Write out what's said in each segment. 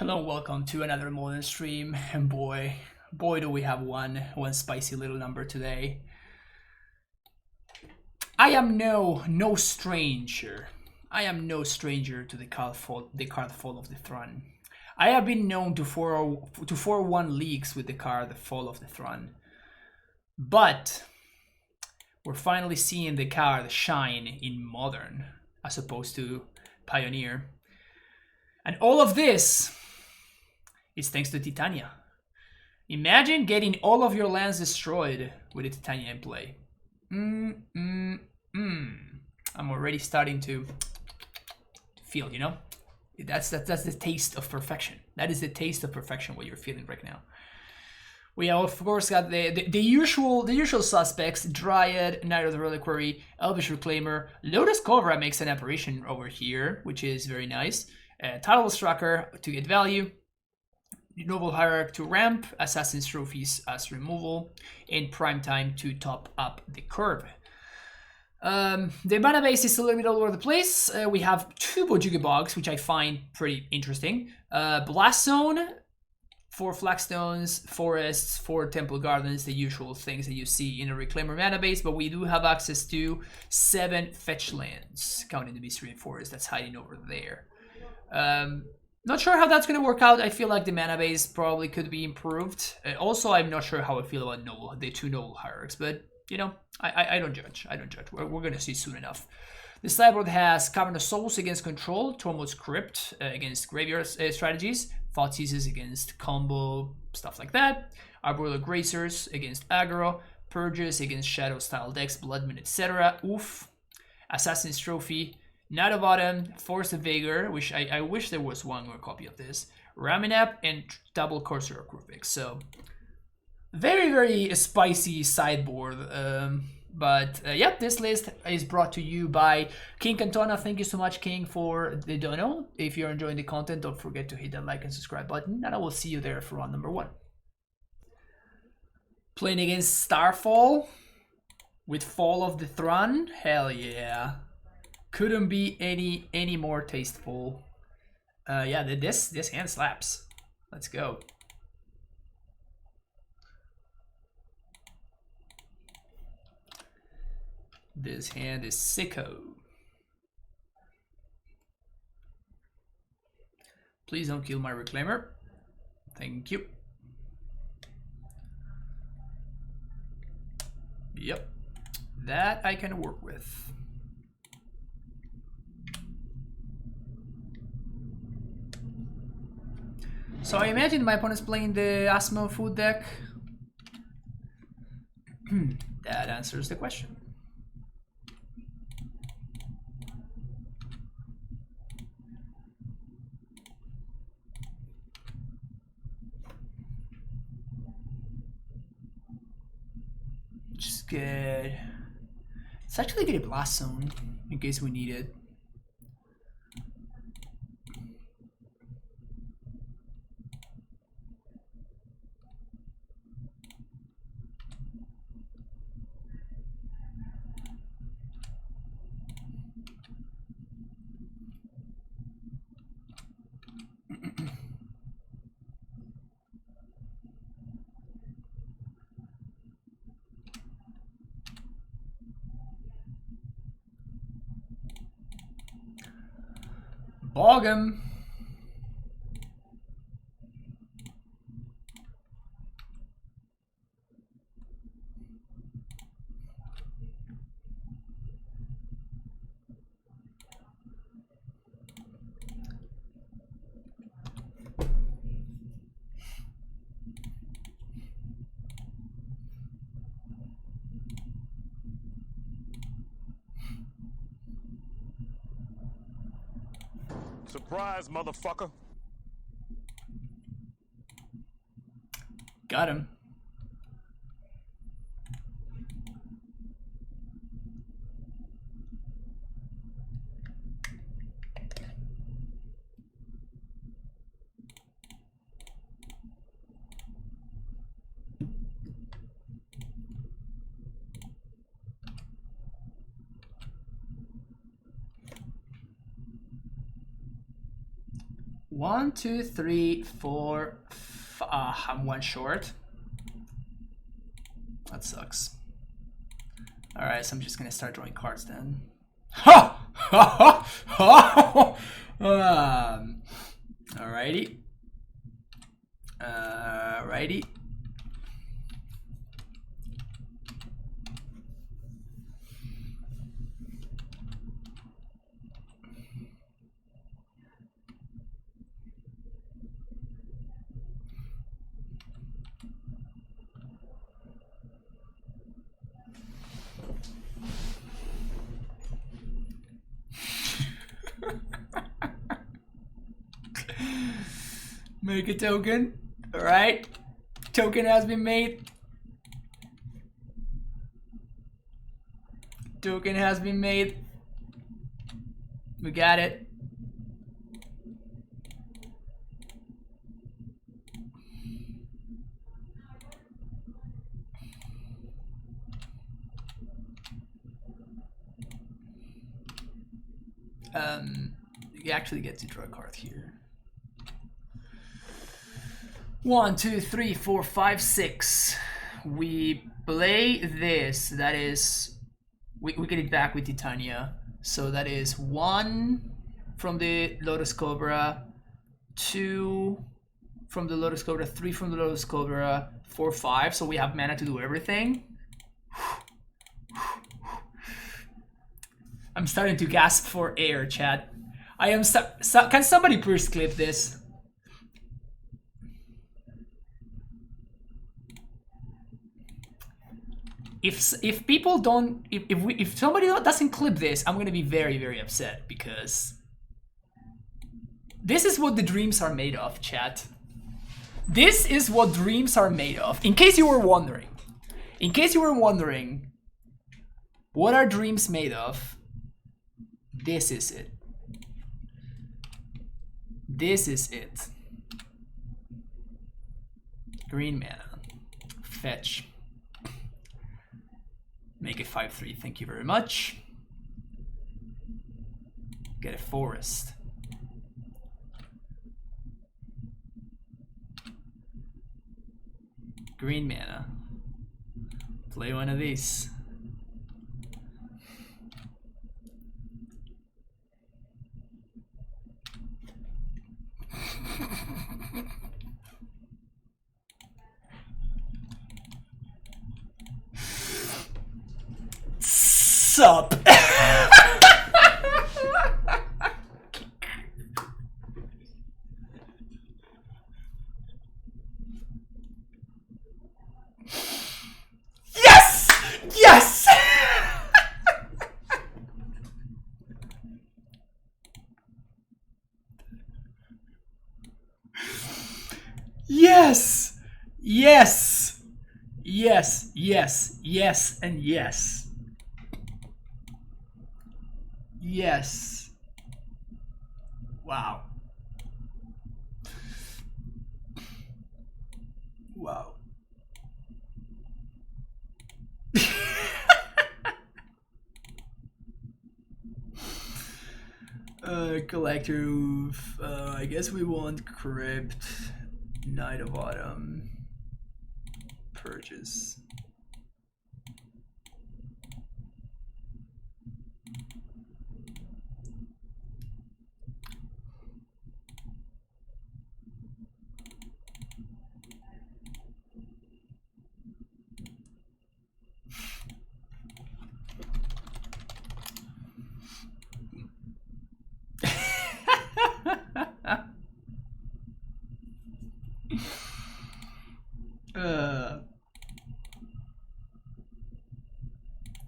Hello, welcome to another modern stream, and boy do we have one spicy little number today. I am no stranger. I am no stranger to the card fall of the throne. I have been known to 4-1 leagues with the card the fall of the throne. But we're finally seeing the card shine in modern as opposed to pioneer. And all of this is thanks to Tithrania. Imagine getting all of your lands destroyed with a Tithrania in play. I'm already starting to feel, you know? That's the taste of perfection. That is the taste of perfection what you're feeling right now. We have, of course, got the usual suspects: Dryad, Knight of the Reliquary, Elvish Reclaimer. Lotus Cobra makes an apparition over here, which is very nice. Tidal Strucker to get value. Noble Hierarch to ramp, Assassin's Trophies as removal, and Prime Time to top up the curve. The mana base is a little bit all over the place. We have two Bojuki Bogs, which I find pretty interesting. Blast Zone, 4 Flagstones, Forests, 4 Temple Gardens, the usual things that you see in a Reclaimer mana base, but we do have access to 7 fetch lands, counting the Mystery Forest that's hiding over there. Not sure how that's going to work out. I feel like the mana base probably could be improved. Also, I'm not sure how I feel about the 2 Noble Hierarchs, but, you know, I don't judge. We're going to see soon enough. The sideboard has Cavern of Souls against Control, Tormod's Crypt against Graveyard strategies, Thoughtseizes against combo, stuff like that, Arboreal Grazers against aggro, Purges against Shadow style decks, Bloodmoon, etc. Oof. Assassin's Trophy, Knight of Autumn, Force of Vigor, which I wish there was one more copy of this, Raminap, and double Corsair of Kruvix. So, very, very spicy sideboard. Yep, this list is brought to you by King Cantona. Thank you so much, King, for the dono. If you're enjoying the content, don't forget to hit that like and subscribe button, and I will see you there for round number 1. Playing against Starfall with Fall of the Throne. Hell yeah. Couldn't be any more tasteful. Yeah, this hand slaps. Let's go. This hand is sicko. Please don't kill my Reclaimer. Thank you. Yep. That I can work with. So I imagine my opponent's playing the Asmo food deck. That answers the question. Which is good. Let's actually get a Blast Zone in case we need it. Bog him. Surprise, motherfucker. Got him. 1, 2, 3, 4. I'm one short. That sucks. Alright, so I'm just gonna start drawing cards then. Ha! Ha! Ha! Alrighty. Alrighty. Make a token. Alright. Token has been made. Token has been made. We got it. You actually get to draw a card here. 1, 2, 3, 4, 5, 6. We play this. That is, we get it back with Tithrania. So that is 1 from the Lotus Cobra, 2 from the Lotus Cobra, 3 from the Lotus Cobra, 4, 5. So we have mana to do everything. I'm starting to gasp for air, chat. I am. Can somebody please clip this? If people don't, if somebody doesn't clip this, I'm gonna be very, very upset, because this is what the dreams are made of, chat. This is what dreams are made of. In case you were wondering, what are dreams made of? This is it. This is it. Green mana. Fetch. Make it 5/3. Thank you very much. Get a forest. Green mana. Play one of these. Sup? Yes! Yes! Yes! Yes! Yes, yes, yes, and yes. Yes. Wow. Wow. Collector Roof. I guess we want Crypt. Night of Autumn. Purchase.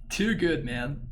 Too good, man.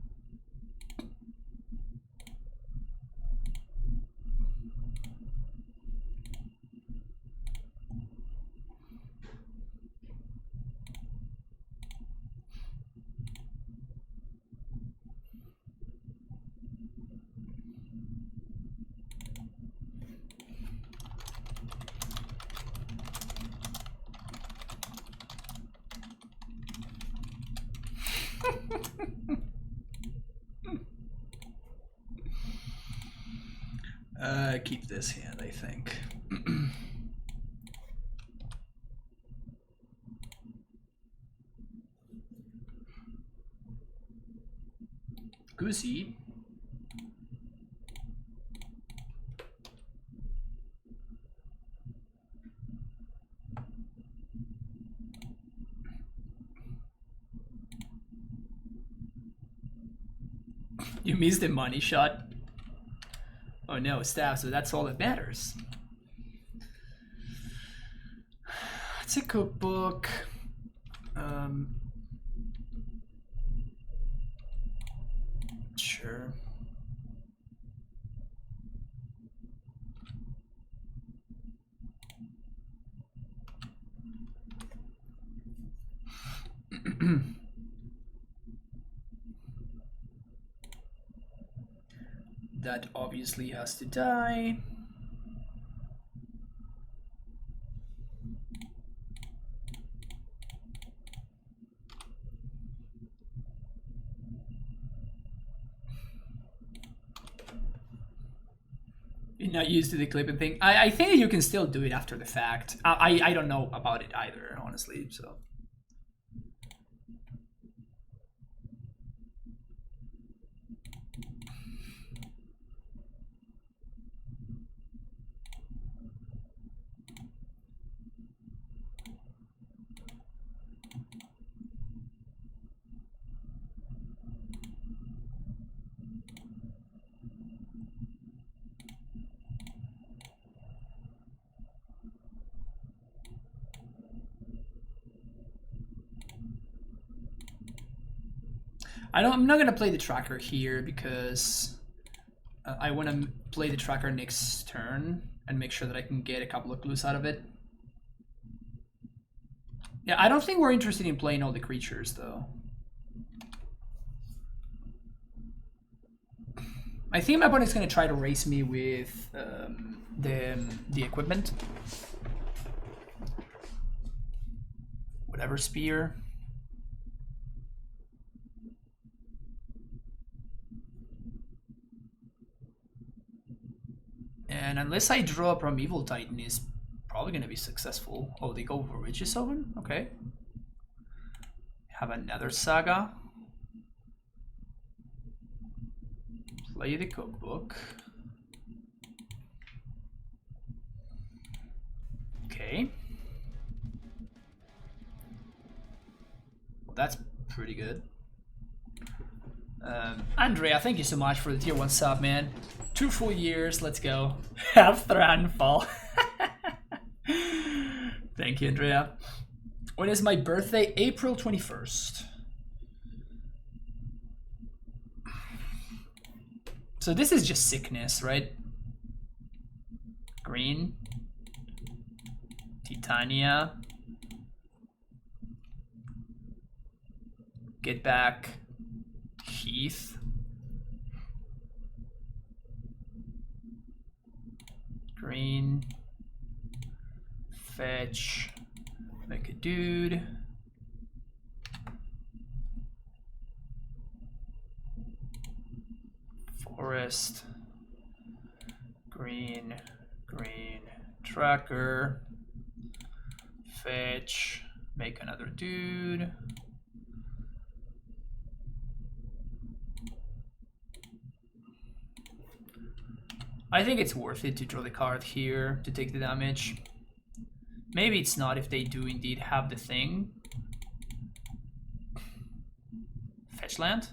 keep this hand, I think. Goosey. You missed the money shot. Oh no, staff, so that's all that matters. It's a cookbook. Sure. That obviously has to die. You're not used to the clipping thing. I think you can still do it after the fact. I don't know about it either, honestly, so. I'm not gonna play the tracker here because I want to play the tracker next turn and make sure that I can get a couple of clues out of it. Yeah, I don't think we're interested in playing all the creatures though. I think my opponent's gonna try to race me with the equipment. Whatever spear. And unless I draw a Primeval Titan, is probably going to be successful. Oh, they go for Riches Oven? Okay. Have another Saga. Play the cookbook. Okay. Well, that's pretty good. Andrea, thank you so much for the tier 1 sub, man. 2 full years, let's go. Have Thranfall. Thank you, Andrea. When is my birthday? April 21st. So this is just sickness, right? Green. Titania. Get back. Heath. Green. Fetch. Make a dude. Forest. Green. Green. Tracker. Fetch. Make another dude. I think it's worth it to draw the card here to take the damage. Maybe it's not if they do indeed have the thing. Fetch land.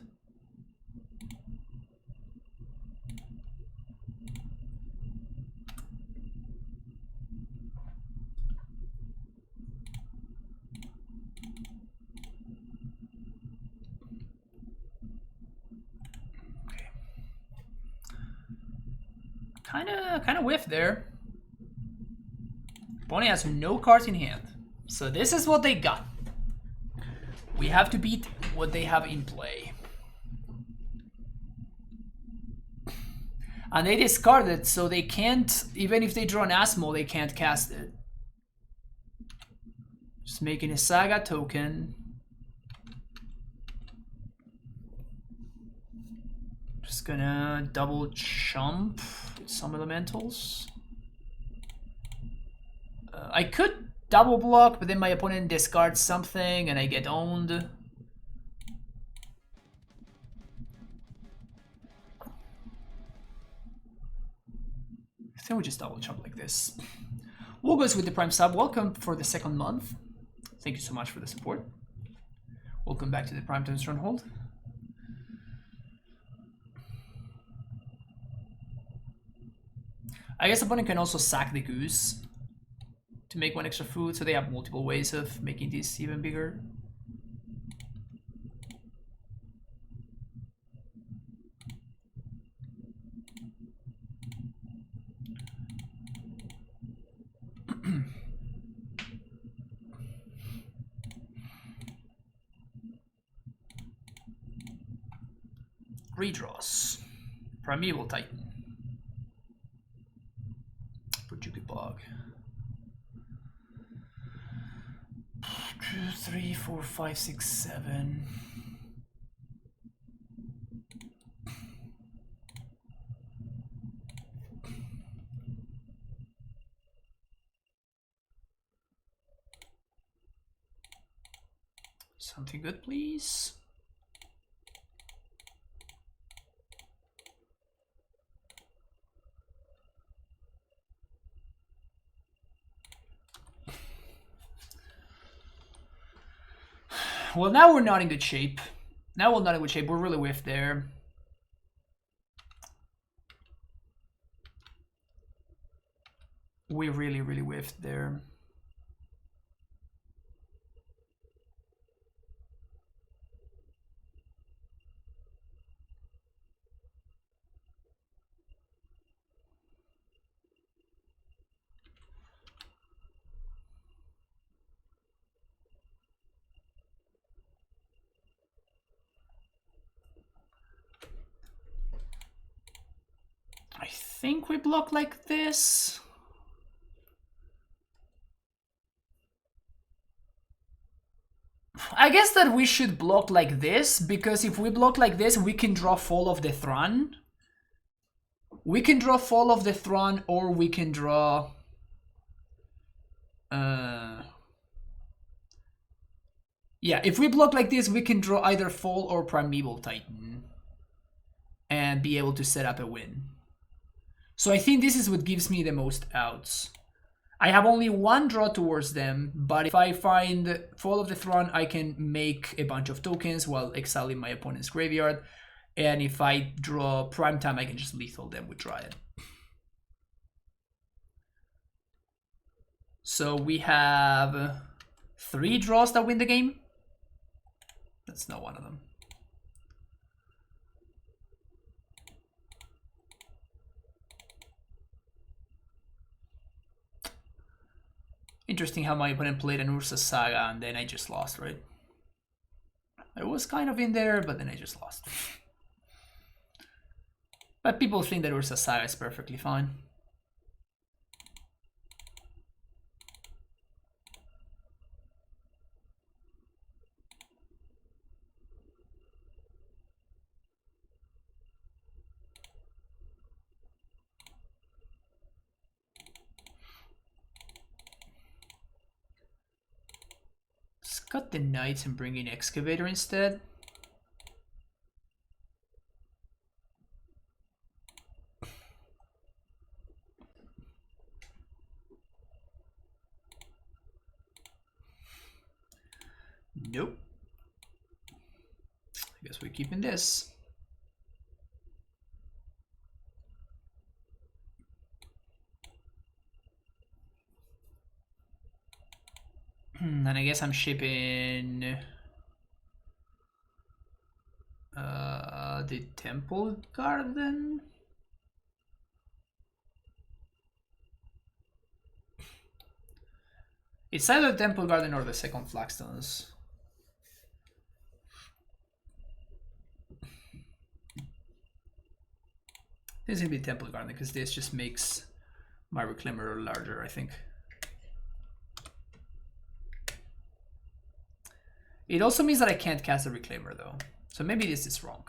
Kind of whiff there. Bonnie has no cards in hand. So this is what they got. We have to beat what they have in play. And they discard it, so they can't, even if they draw an Asmo, they can't cast it. Just making a Saga token. Just gonna double jump. some elementals. I could double block, but then my opponent discards something and I get owned. I think we just double jump like this. Wogos with the Prime sub, welcome for the 2nd month. Thank you so much for the support. Welcome back to the Prime Time Stronghold. I guess opponent can also sack the goose to make 1 extra food, so they have multiple ways of making this even bigger. Redraws. Primeval Titan. Bujuki Bog. 2, 3, 4, 5, 6, 7. Something good, please. Well, now we're not in good shape. Now we're not in good shape. We're really whiffed there. We really whiffed there. I think we block like this. I guess that we should block like this, because if we block like this, we can draw Fall of the Throne. We can draw Fall of the Throne, or we can draw... Yeah, if we block like this, we can draw either Fall or Primeval Titan. And be able to set up a win. So I think this is what gives me the most outs. I have only 1 draw towards them, but if I find Fall of the Throne, I can make a bunch of tokens while exiling my opponent's graveyard. And if I draw Prime Time, I can just lethal them with Dryad. So we have 3 draws that win the game. That's not one of them. Interesting how my opponent played an Ursa Saga and then I just lost, right? I was kind of in there, but then I just lost. But people think that Ursa Saga is perfectly fine. Cut the Knights and bring in Excavator instead. Nope. I guess we're keeping this. And I guess I'm shipping the Temple Garden. It's either the Temple Garden or the second Flagstones. This is gonna be Temple Garden because this just makes my Reclaimer larger, I think. It also means that I can't cast a Reclaimer though. So maybe this is wrong.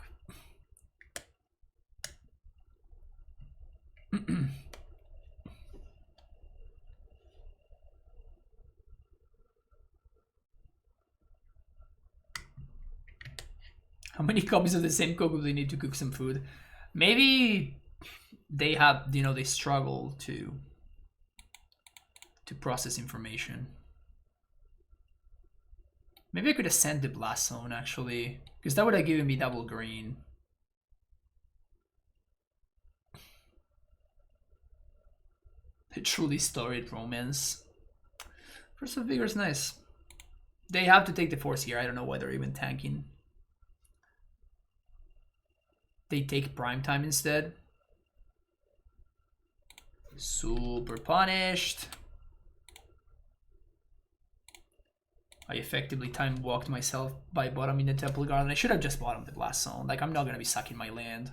How many copies of the same cook do they need to cook some food? Maybe they have, you know, they struggle to process information. Maybe I could ascend the blast zone actually, because that would have given me double green. A truly storied romance. Force of Vigor is nice. They have to take the force here. I don't know why they're even tanking. They take prime time instead. Super punished. I effectively time walked myself by bottoming the Temple Garden. I should have just bottomed the blast zone. Like, I'm not gonna be sucking my land.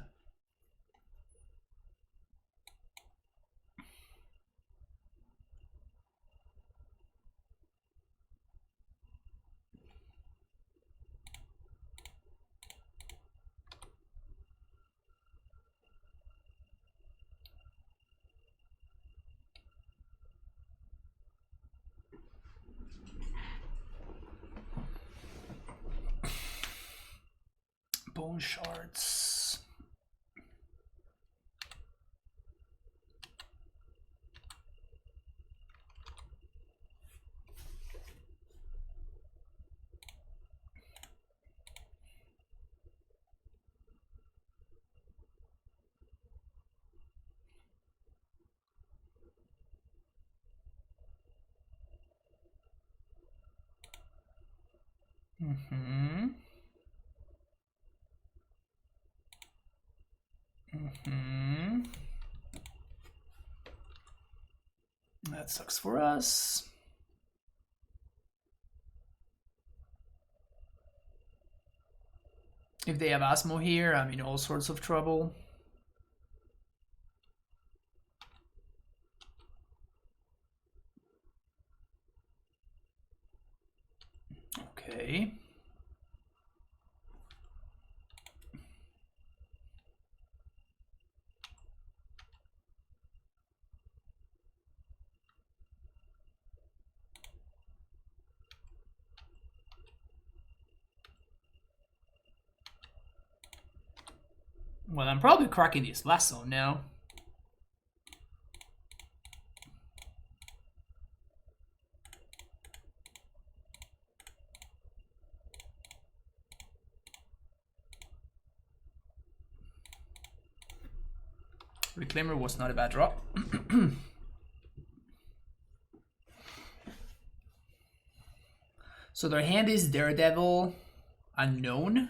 Bone shards. That sucks for us. If they have Asmo here, I'm in all sorts of trouble. Okay. Well, I'm probably cracking this last zone now. Reclaimer was not a bad drop. So their hand is Daredevil, Unknown.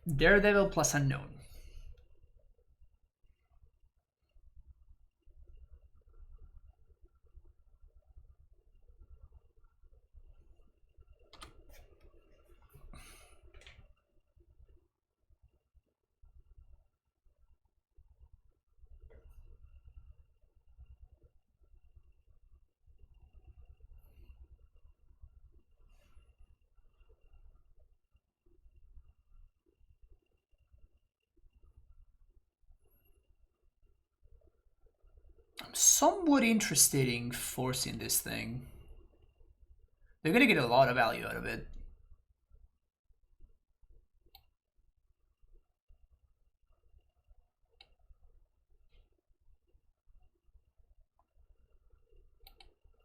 Daredevil plus Unknown. I'm somewhat interested in forcing this thing. They're gonna get a lot of value out of it.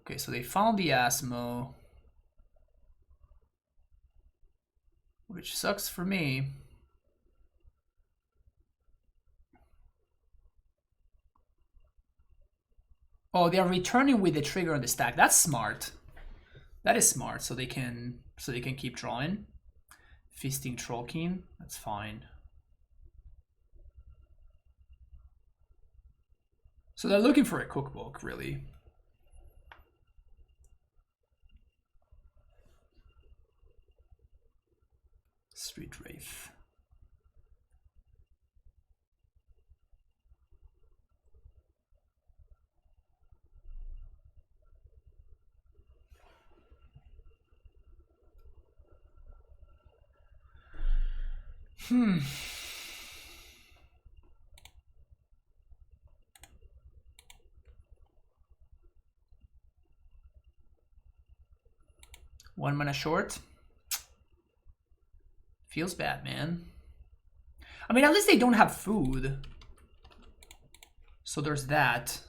Okay, so they found the Asmo, which sucks for me. Oh, they are returning with the trigger on the stack. That's smart. That is smart. So they can keep drawing. Feasting Trollkin. That's fine. So they're looking for a cookbook, really. Street Wraith. 1 mana short. Feels bad, man. I mean, at least they don't have food. So there's that.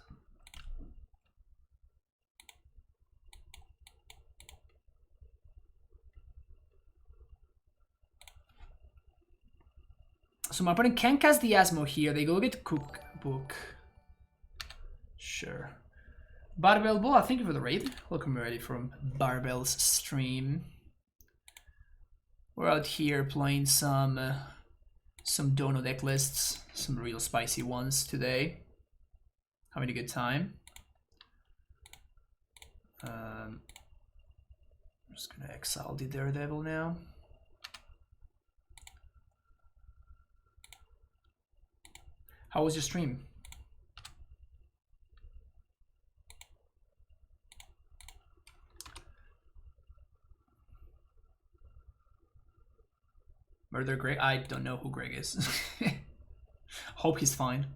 So my opponent can cast the Asmo here. They go get Cookbook. Sure. Barbell Bull, thank you for the raid. Welcome already from Barbell's stream. We're out here playing some Dono deck lists, some real spicy ones today. Having a good time. I'm just gonna exile the Daredevil now. How was your stream? Murder Greg? I don't know who Greg is. Hope he's fine.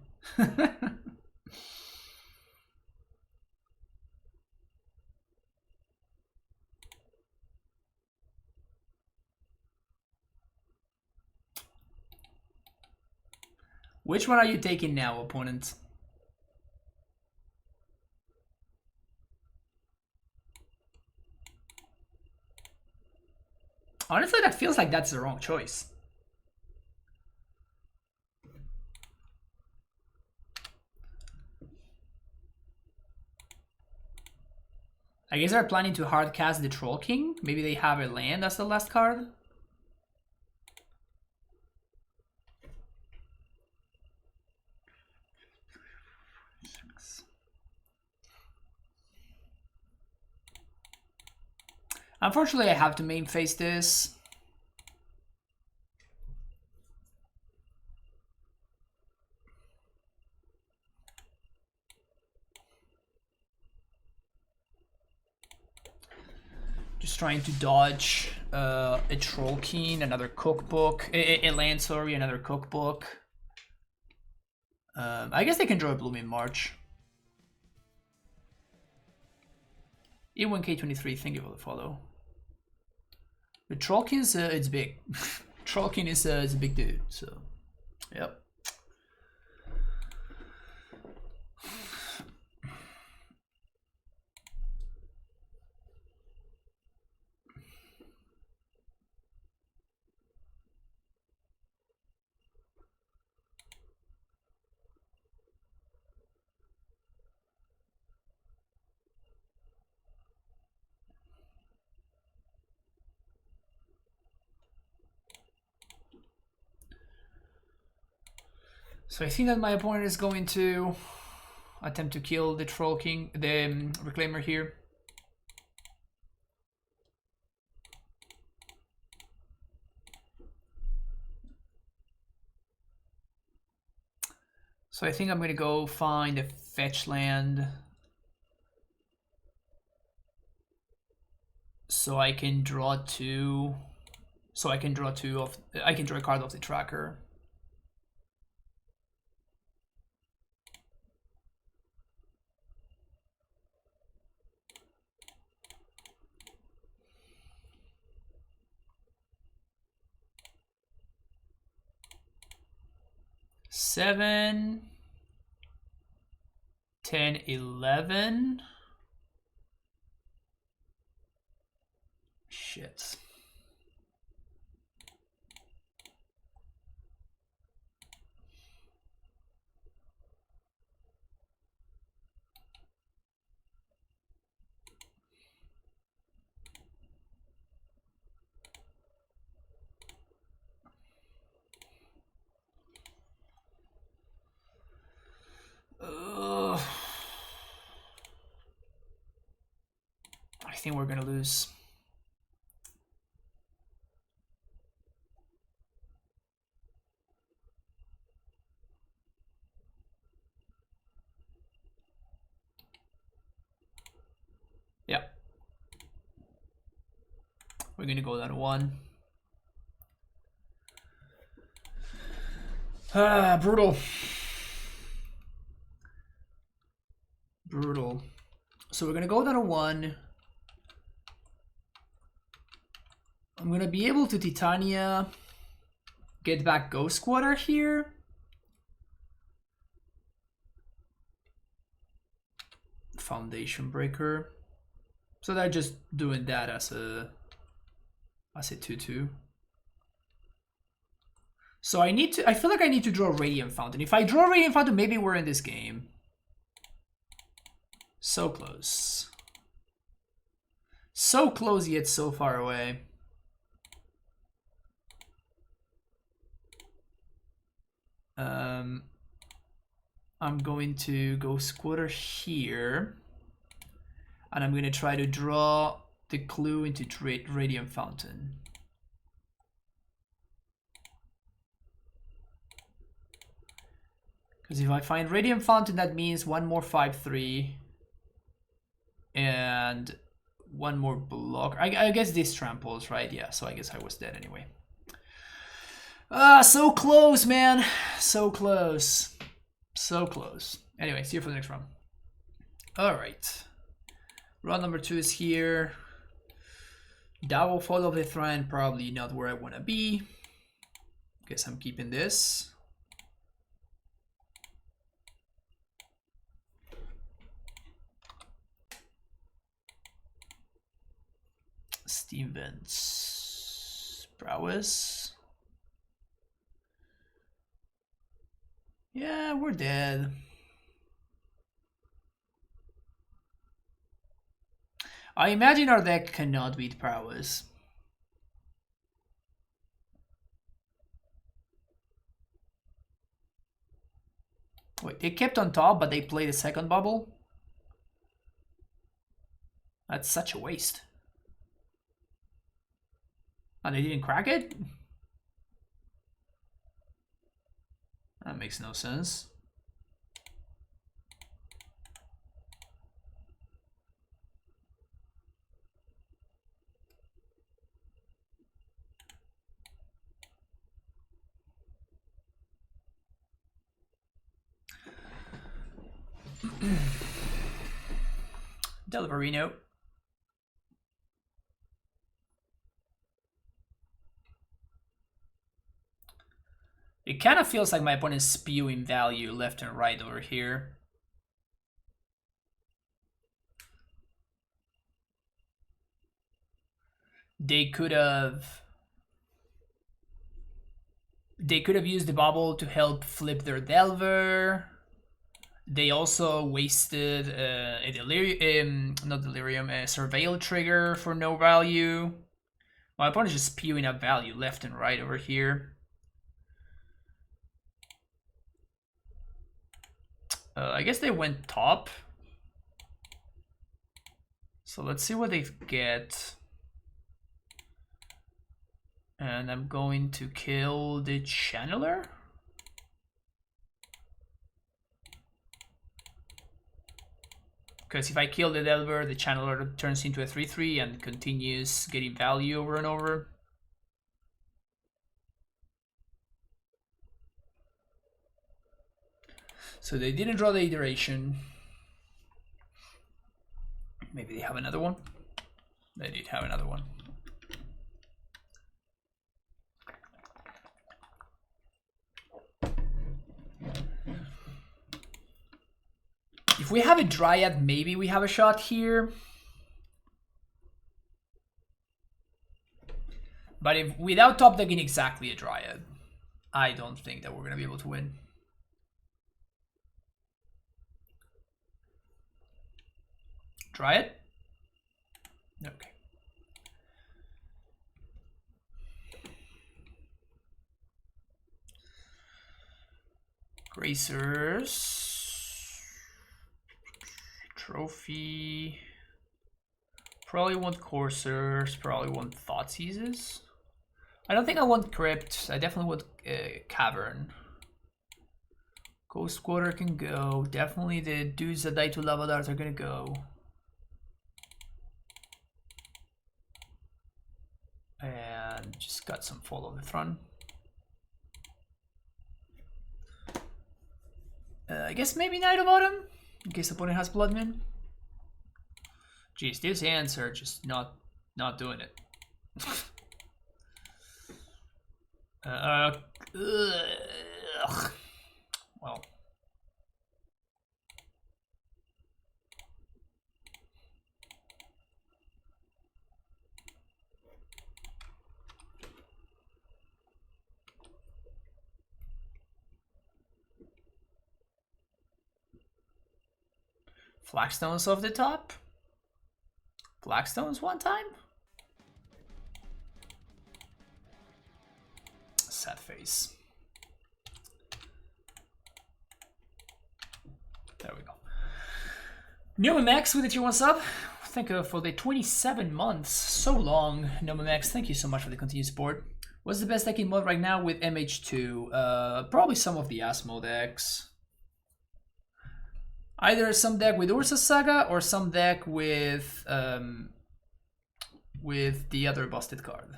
Which one are you taking now, opponent? Honestly, that feels like that's the wrong choice. I guess they're planning to hardcast the Troll King. Maybe they have a land as the last card. Unfortunately, I have to main phase this. Just trying to dodge a Troll King, another Cookbook, a land, sorry, another Cookbook. I guess they can draw a Bloom in March. E1K23, thank you for the follow. The Trollkin it's big. Trollkin is a big dude, so yep. So I think that my opponent is going to attempt to kill the Troll King, the Reclaimer here. So I think I'm gonna go find a fetch land so I can draw two. So I can draw I can draw a card off the tracker. Seven, 10, 11. Shit. I think we're gonna lose. Yeah. We're gonna go down to 1. Brutal. Brutal. So we're gonna go down to 1. I'm gonna be able to Titania, get back Ghost Quarter here. Foundation Breaker. So they're just doing that as a 2/2. So I feel like I need to draw Radiant Fountain. If I draw Radiant Fountain, maybe we're in this game. So close. So close yet so far away. I'm going to go Squatter here. And I'm going to try to draw the clue into Radiant Fountain. Because if I find Radiant Fountain, that means one more 5/3. And one more block. I guess this tramples, right? Yeah, so I guess I was dead anyway. So close, man. So close. So close. Anyway, see you for the next round. Alright. Round number 2 is here. Double Fall of the Throne, probably not where I want to be. Guess I'm keeping this. Steam Vents. Prowess. Yeah, we're dead. I imagine our deck cannot beat Prowess. Wait, they kept on top, but they played a second bubble? That's such a waste. And they didn't crack it? That makes no sense. Delverino. It kind of feels like my opponent's spewing value left and right over here. They could have used the bubble to help flip their Delver. They also wasted a Delirium, not Delirium, a Surveil trigger for no value. My opponent's just spewing up value left and right over here. I guess they went top. So let's see what they get. And I'm going to kill the Channeler. Because if I kill the Delver, the Channeler turns into a 3/3 and continues getting value over and over. So they didn't draw the iteration. Maybe they have another one. They did have another one. If we have a Dryad, maybe we have a shot here. But if without top decking exactly a Dryad, I don't think that we're going to be able to win. Dryad? Okay. Gracers. Trophy. Probably want Coursers. Probably want Thoughtseizes. I don't think I want Crypt. I definitely want Cavern. Ghost Quarter can go. Definitely the dudes that die to Lava Darts are gonna go. And just got some Fall of the Throne. I guess maybe Knight of Autumn, in case the opponent has Bloodman. Jeez, these hands are just not doing it. Ugh. Well. Flagstones off the top. Flagstones one time. Sad face. There we go. Nomomax with the tier 1 sub. Thank you for the 27 months. So long, Nomomax. Thank you so much for the continued support. What's the best deck in mod right now with MH2? Probably some of the Asmo decks. Either some deck with Ursa Saga or some deck with the other busted card.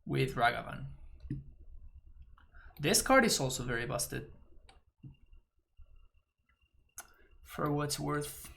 With Ragavan. This card is also very busted. For what's worth.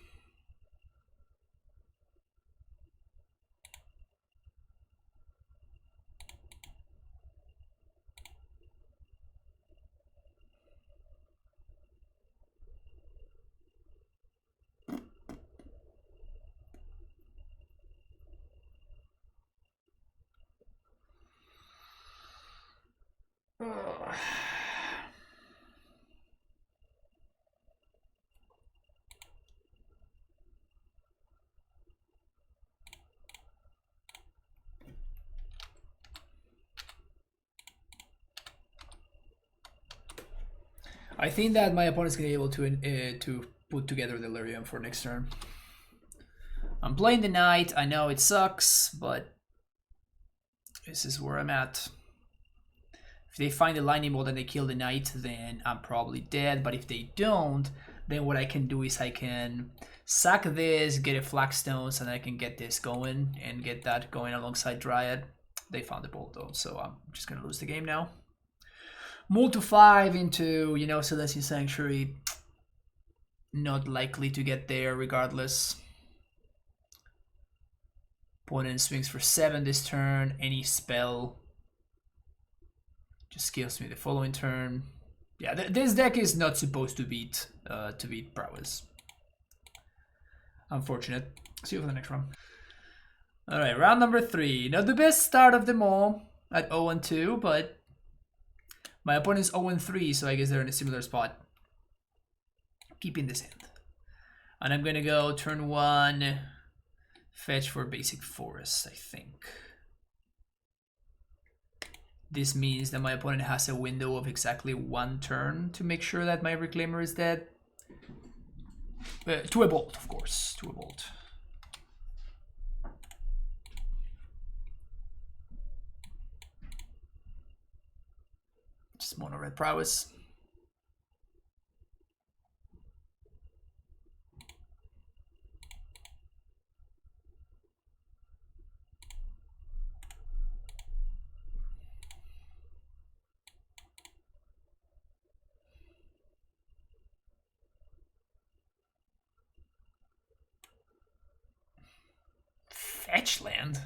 I think that my opponent's gonna be able to put together the Delirium for next turn. I'm playing the Knight. I know it sucks, but this is where I'm at. If they find the lightning bolt and they kill the Knight, then I'm probably dead. But if they don't, then what I can do is I can sack this, get a Flagstones, and I can get this going and get that going alongside Dryad. They found the bolt though, so I'm just gonna lose the game now. Move to 5 into, you know, Celestial Sanctuary. Not likely to get there regardless. Opponent swings for 7 this turn. Any spell just kills me the following turn. Yeah, this deck is not supposed to beat Prowess. Unfortunate. See you for the next round. Alright, round number 3. Not the best start of them all at 0-2, but my opponent's 0-3, so I guess they're in a similar spot. Keeping this hand. And I'm gonna go turn 1, fetch for basic forest, I think. This means that my opponent has a window of exactly 1 turn to make sure that my Reclaimer is dead. To a bolt, of course. To a bolt. Just mono red Prowess. Fetch land?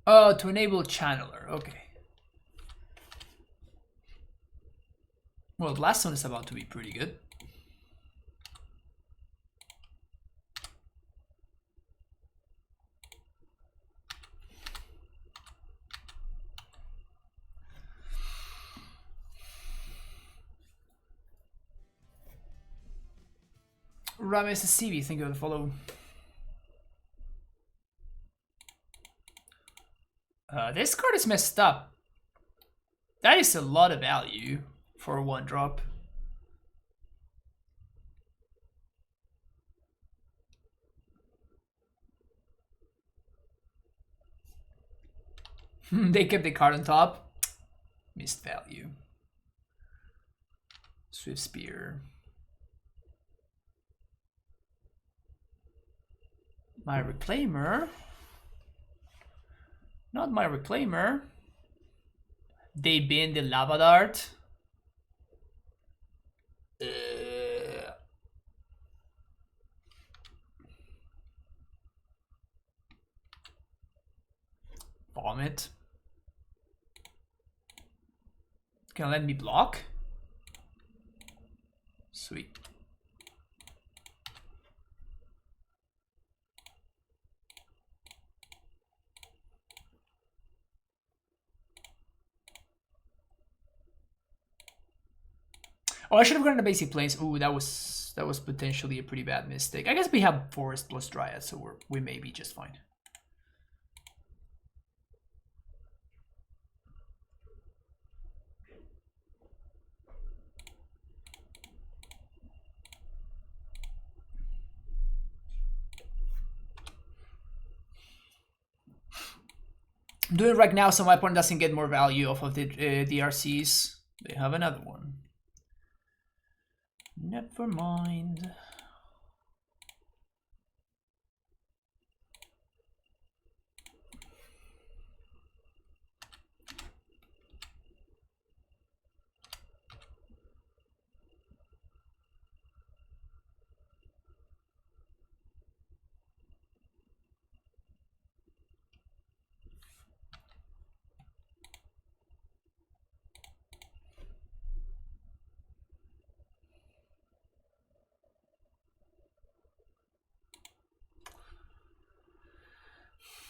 Oh, to enable Channeler. Okay. Well, the last one is about to be pretty good. Rames CV, thank you for the follow. This card is messed up. That is a lot of value for a 1-drop. They kept the card on top. Missed value. Swift Spear. My Reclaimer. Not my Reclaimer. They bin the Lava Dart. Vomit. Can let me block? Sweet. Oh, I should have gone to basic planes. Ooh, that was potentially a pretty bad mistake. I guess we have forest plus dryad, so we may be just fine. I'm doing it right now so my opponent doesn't get more value off of the DRCs. They have another one. Never mind.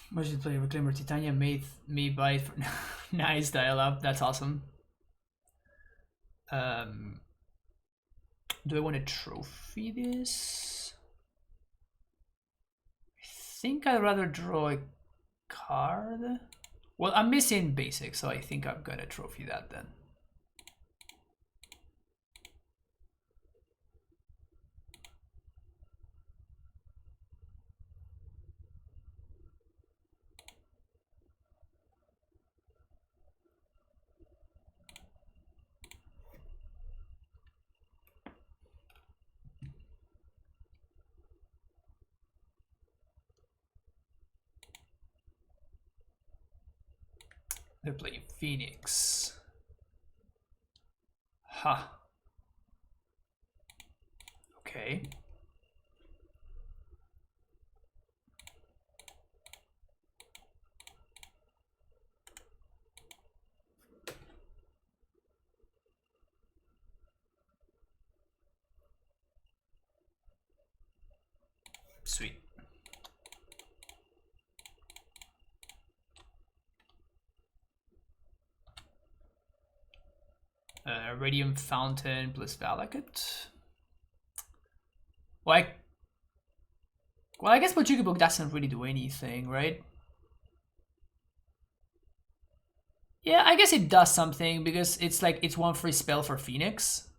Much to play Reclaimer Titania made me buy it for nice dial-up. That's awesome. Do I want to trophy this? I think I'd rather draw a card. Well, I'm missing basic, so I think I'm gonna trophy that then. They're playing Phoenix. Ha. Okay. Sweet. Radium Fountain plus Valakut. Well, I guess Bojuki Book doesn't really do anything, right? Yeah, I guess it does something because it's like it's one free spell for Phoenix.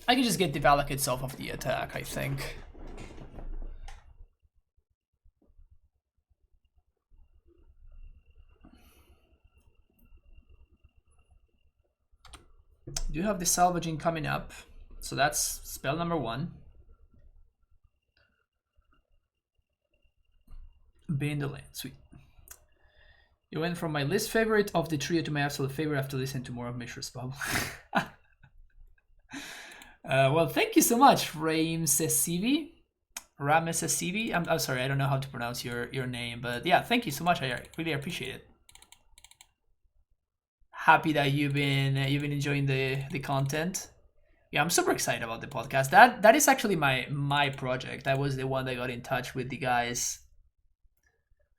I can just get the Valak itself off the attack, I think. Do have the salvaging coming up, so that's spell number 1. Bane the land, sweet. You went from my least favorite of the trio to my absolute favorite after listening to more of Mishra's Bubble. Well, thank you so much, Ramesesivi. I'm sorry, I don't know how to pronounce your name, but yeah, thank you so much. I really appreciate it. Happy that you've been enjoying the content. Yeah, I'm super excited about the podcast. That is actually my project. That was the one that got in touch with the guys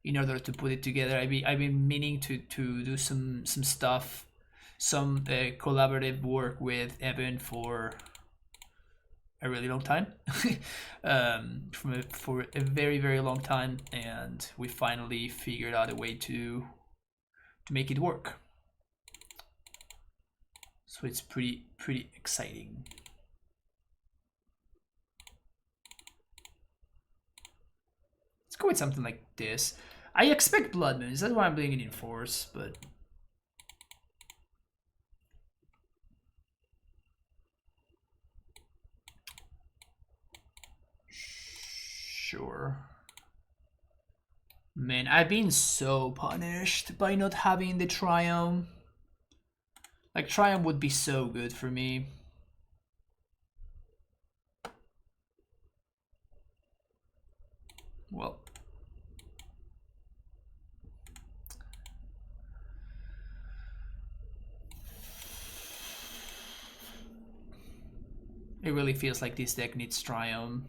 in order to put it together. I've been meaning to do some stuff, some collaborative work with Evan for a really long time, for a very, very long time, and we finally figured out a way to make it work. So it's pretty exciting. Let's go with something like this. I expect Blood Moons, that's why I'm doing it in Force, but sure. Man, I've been so punished by not having the Triumph. Like, Triumph would be so good for me. Well, it really feels like this deck needs Triumph.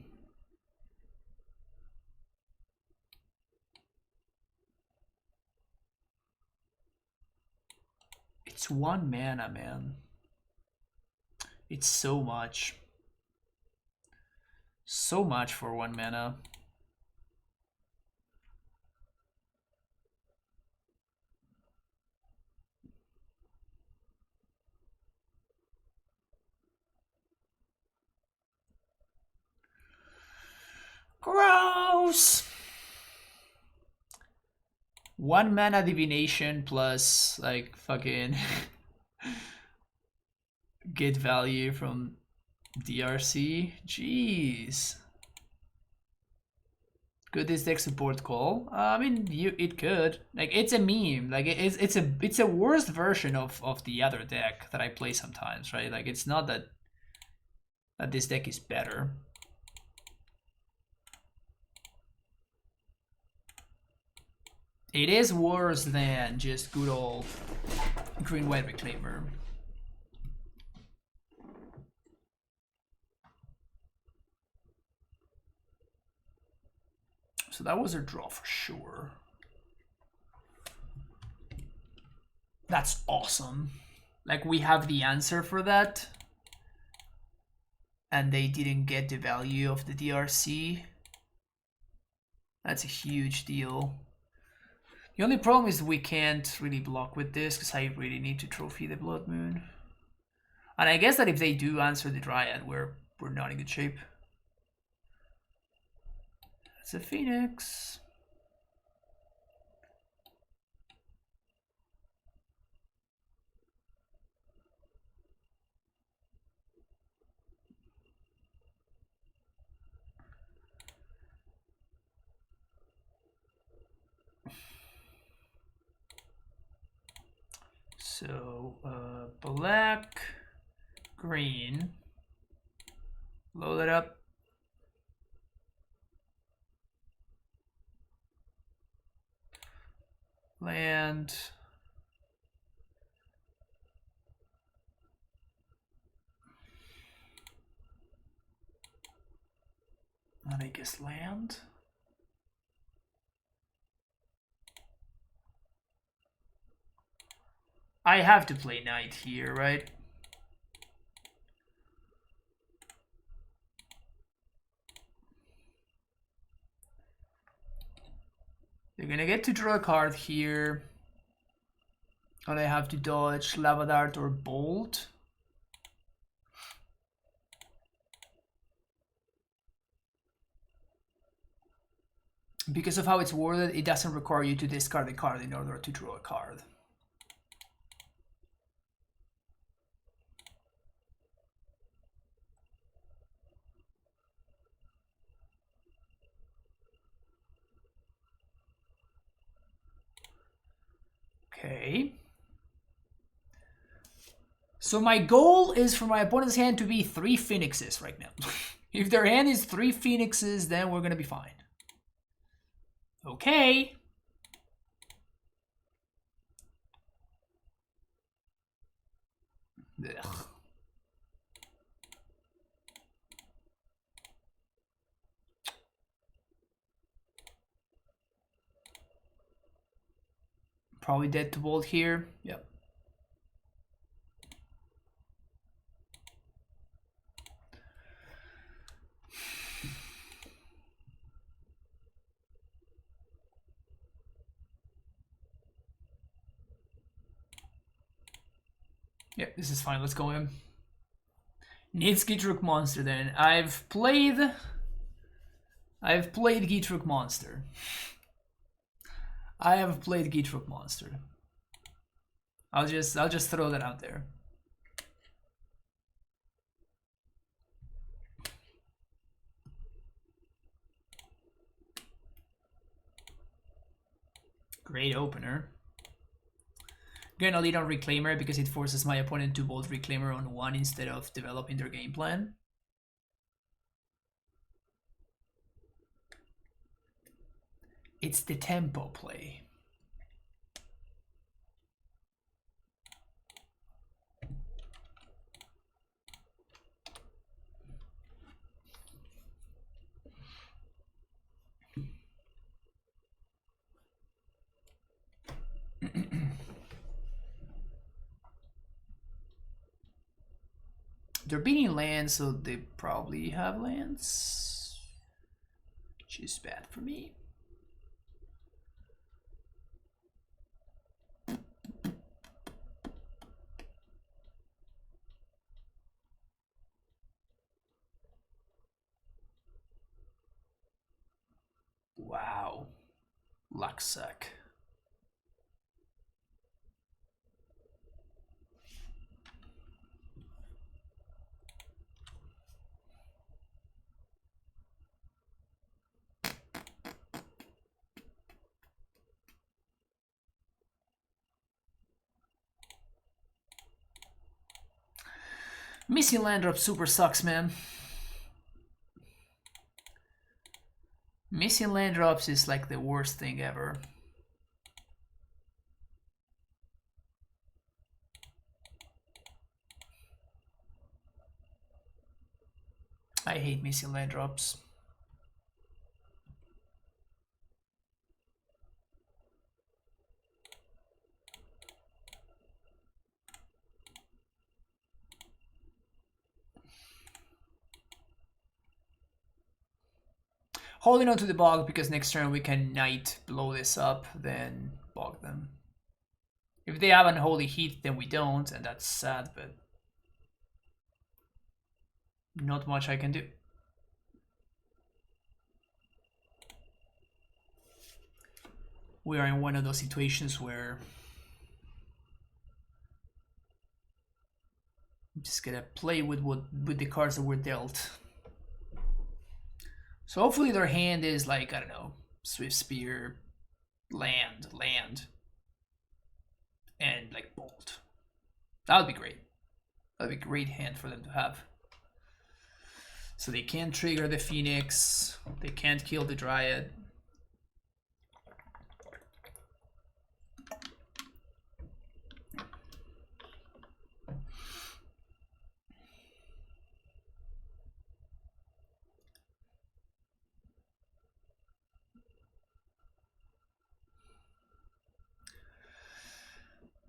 It's 1 mana, man. It's so much. So much for 1 mana. Gross! 1 mana divination plus like fucking get value from DRC. Jeez. Could this deck support call? I mean, it could. Like, it's a meme. Like, it's a worse version of the other deck that I play sometimes, right? Like, it's not that this deck is better. It is worse than just good old green-white Reclaimer. So that was a draw for sure. That's awesome. Like, we have the answer for that. And they didn't get the value of the DRC. That's a huge deal. The only problem is we can't really block with this because I really need to trophy the Blood Moon. And I guess that if they do answer the Dryad, we're not in good shape. That's a Phoenix. So, black, green, load it up. Land. And I guess land. I have to play knight here, right? They're gonna get to draw a card here. And I have to dodge Lava Dart or Bolt. Because of how it's worded, it doesn't require you to discard a card in order to draw a card. Okay. So my goal is for my opponent's hand to be 3 Phoenixes right now. If their hand is 3 Phoenixes, then we're gonna be fine. Okay. Ugh. Probably dead to Bolt here. Yep. Yeah, this is fine. Let's go in. Needs Gitruk Monster then. I've played Gitruk Monster. I have played Gitruk Monster. I'll just throw that out there. Great opener. Gonna lead on Reclaimer because it forces my opponent to bolt Reclaimer on 1 instead of developing their game plan. It's the tempo play. They're beating lands, so they probably have lands, which is bad for me. Wow, luck suck. Missing land drop super sucks, man. Missing land drops is like the worst thing ever. I hate missing land drops. Holding on to the bog because next turn we can knight blow this up, then bog them. If they have unholy heat, then we don't, and that's sad, but not much I can do. We are in one of those situations where I'm just gonna play with the cards that were dealt. So hopefully their hand is like, I don't know, Swift Spear, land, and like Bolt. That would be great. That would be a great hand for them to have. So they can't trigger the Phoenix, they can't kill the Dryad.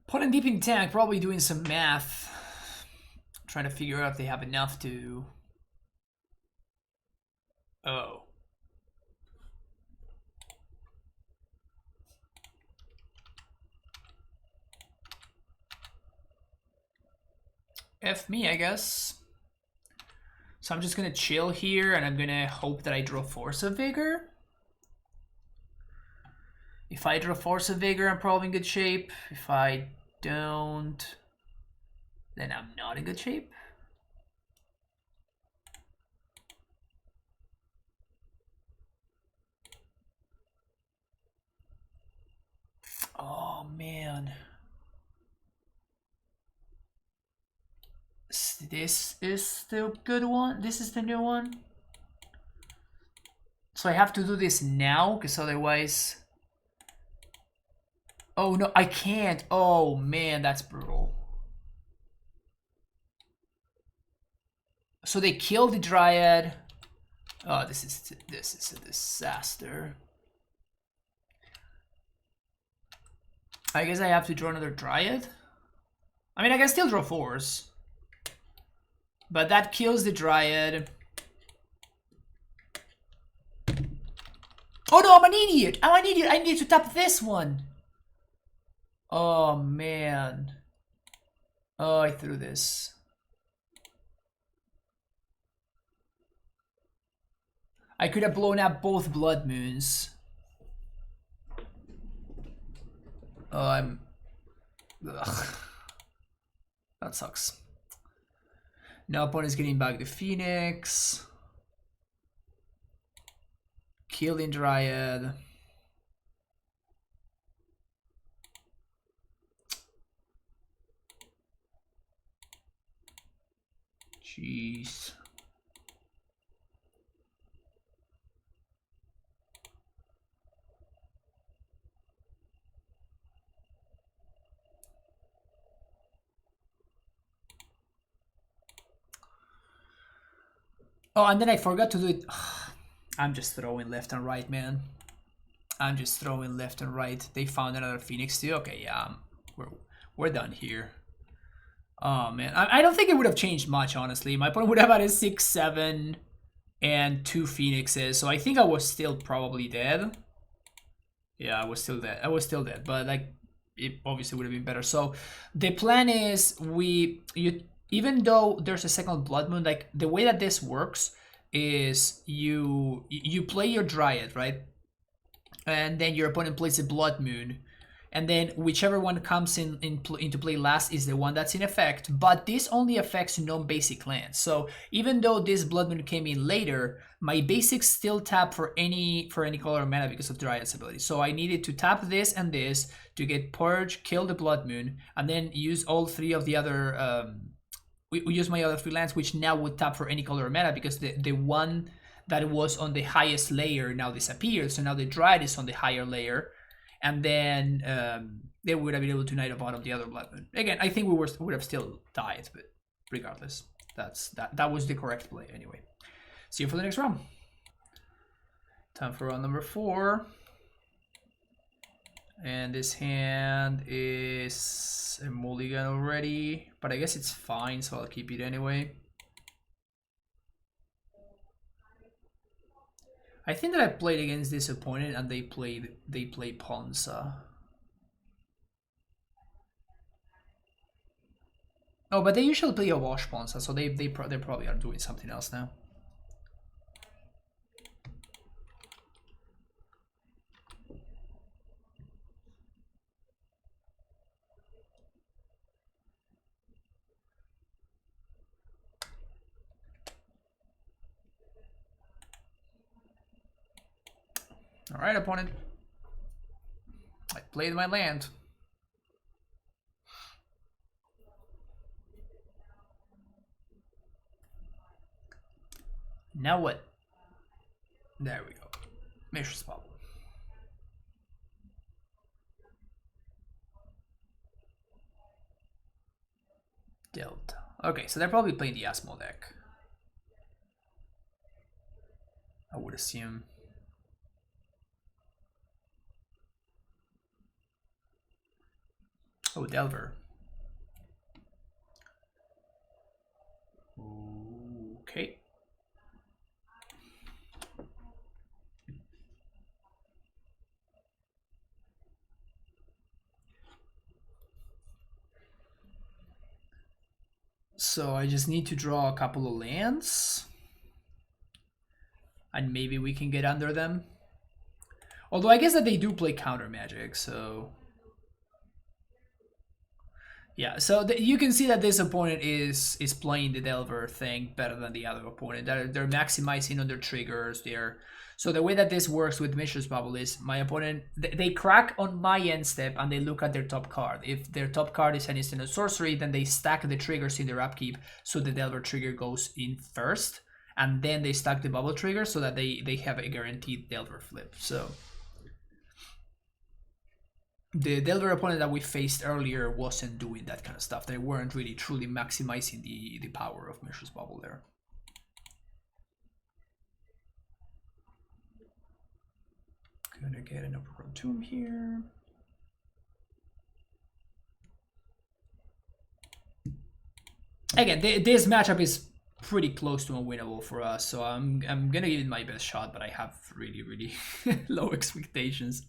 Opponent deeping tank, probably doing some math, trying to figure out if they have enough to. Oh. F me, I guess. So I'm just gonna chill here and I'm gonna hope that I draw Force of Vigor. If I draw Force of Vigor, I'm probably in good shape. If I don't, then I'm not in good shape. Oh man. This is the good one. This is the new one. So I have to do this now, because otherwise... Oh no, I can't. Oh man, that's brutal. So they killed the Dryad. Oh, this is a disaster. I guess I have to draw another Dryad. I mean, I can still draw Force. But that kills the Dryad. Oh no, I'm an idiot! I'm an idiot! I need to tap this one! Oh man. Oh, I threw this. I could have blown up both Blood Moons. Oh, I'm... Ugh. That sucks. Now opponent's getting back the Phoenix. Killing Dryad. Jeez. Oh, and then I forgot to do it. I'm just throwing left and right, man. I'm just throwing left and right. They found another Phoenix too. Okay, yeah, we're done here. Oh man, I don't think it would have changed much, honestly. My opponent would have had a 6-7 and 2 Phoenixes, so I think I was still probably dead. Yeah, I was still dead. I was still dead, but like it obviously would have been better. So the plan is even though there's a second blood moon, like the way that this works is you play your Dryad, right? And then your opponent plays a blood moon, and then whichever one comes into play last is the one that's in effect. But this only affects non-basic lands. So even though this blood moon came in later, my basics still tap for any color of mana because of Dryad's ability. So I needed to tap this and this to get Purge, kill the blood moon, and then use all three of the other. We use my other 3 lands, which now would tap for any color of mana because the one that was on the highest layer now disappeared. So now the Dryad is on the higher layer, and then they would have been able to Knight of Autumn the other blood moon. Again, I think we would have still died, but regardless, that was the correct play anyway. See you for the next round. Time for round number 4. And this hand is a mulligan already, but I guess it's fine, so I'll keep it anyway. I think that I played against this opponent and they played Ponza. Oh, but they usually play a wash Ponza, so they probably are doing something else now. All right, opponent. I played my land. Now what? There we go. Mishra's Bubble. Delta. Okay, so they're probably playing the Asmo deck. I would assume. Oh, Delver. Okay. So I just need to draw a couple of lands. And maybe we can get under them. Although I guess that they do play counter magic, so... Yeah, so you can see that this opponent is playing the Delver thing better than the other opponent. They're maximizing on their triggers. So the way that this works with Mishra's Bubble is my opponent, they crack on my end step and they look at their top card. If their top card is an instant or sorcery, then they stack the triggers in their upkeep so the Delver trigger goes in first. And then they stack the bubble trigger so that they have a guaranteed Delver flip. So the Delver opponent that we faced earlier wasn't doing that kind of stuff. They weren't really truly maximizing the power of Mishra's Bubble there. Gonna get an Upper Tomb here. Again, this matchup is pretty close to unwinnable for us, so I'm gonna give it my best shot, but I have really low expectations.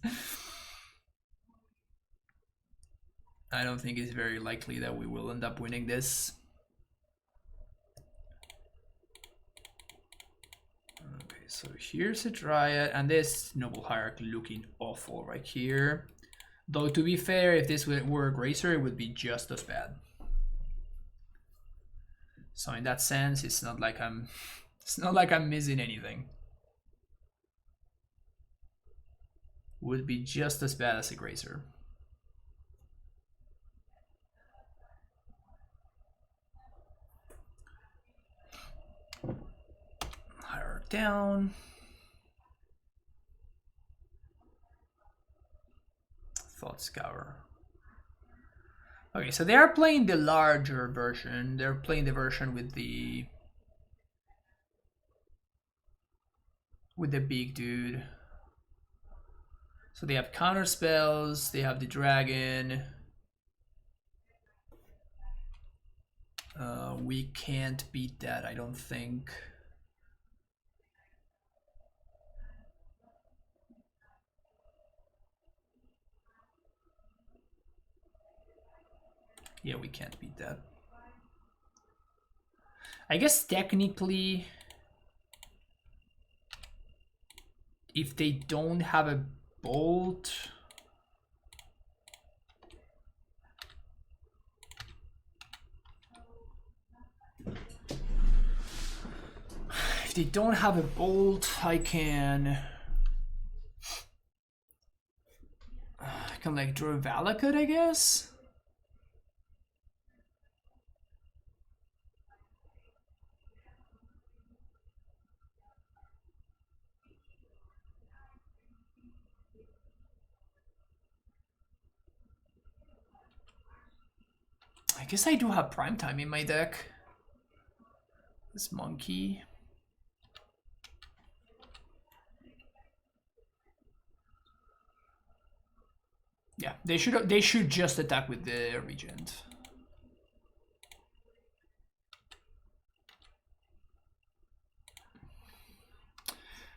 I don't think it's very likely that we will end up winning this. Okay, so here's a Dryad, and this Noble Hierarch looking awful right here. Though to be fair, if this were a Grazer, it would be just as bad. So in that sense, it's not like I'm missing anything. Would be just as bad as a Grazer. Hierarch down. Thought Scour. Okay, so they are playing the larger version. They're playing the version with the with the big dude. So they have counter spells, they have the dragon. We can't beat that, I don't think. Yeah, we can't beat that. I guess technically, if they don't have a bolt, if they don't have a bolt, I can like draw Valakut, I guess. I guess I do have Primetime in my deck. This monkey. Yeah, they should just attack with the Regent.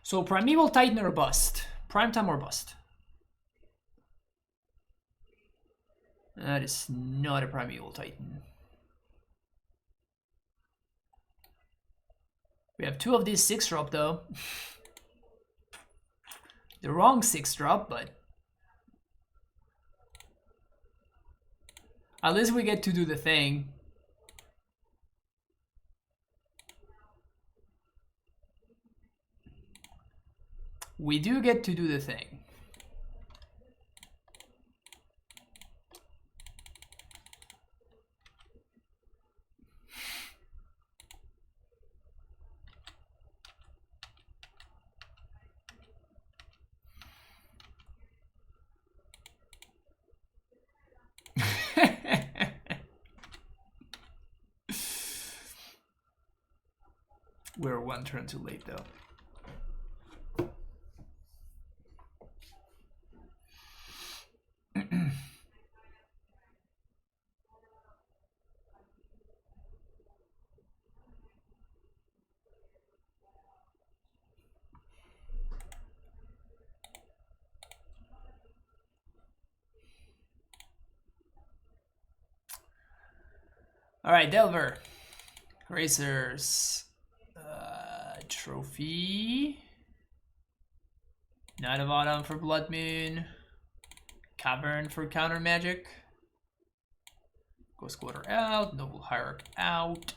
So Primeval Titan or bust? Primetime or bust? That is not a Primeval Titan. We have two of these 6-drop though. The wrong 6-drop, but at least we get to do the thing. We do get to do the thing. We're one turn too late though. All right, Delver. Racers. Trophy. Night of Autumn for Blood Moon. Cavern for counter magic. Ghost Quarter out. Noble Hierarch out.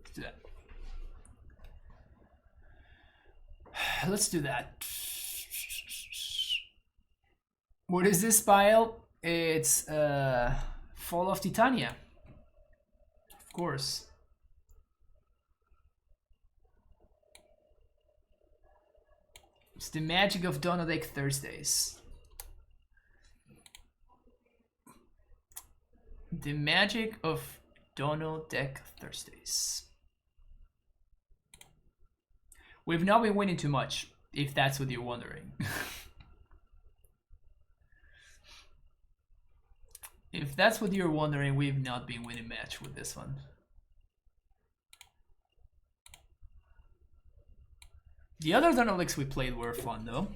Let's do that. Let's do that. What is this pile? It's Fall of Titania. Of course. It's the magic of Donodek Thursdays. The magic of Donodek Thursdays. We've not been winning too much, if that's what you're wondering. If that's what you're wondering, we've not been winning match with this one. The other Donolix we played were fun though.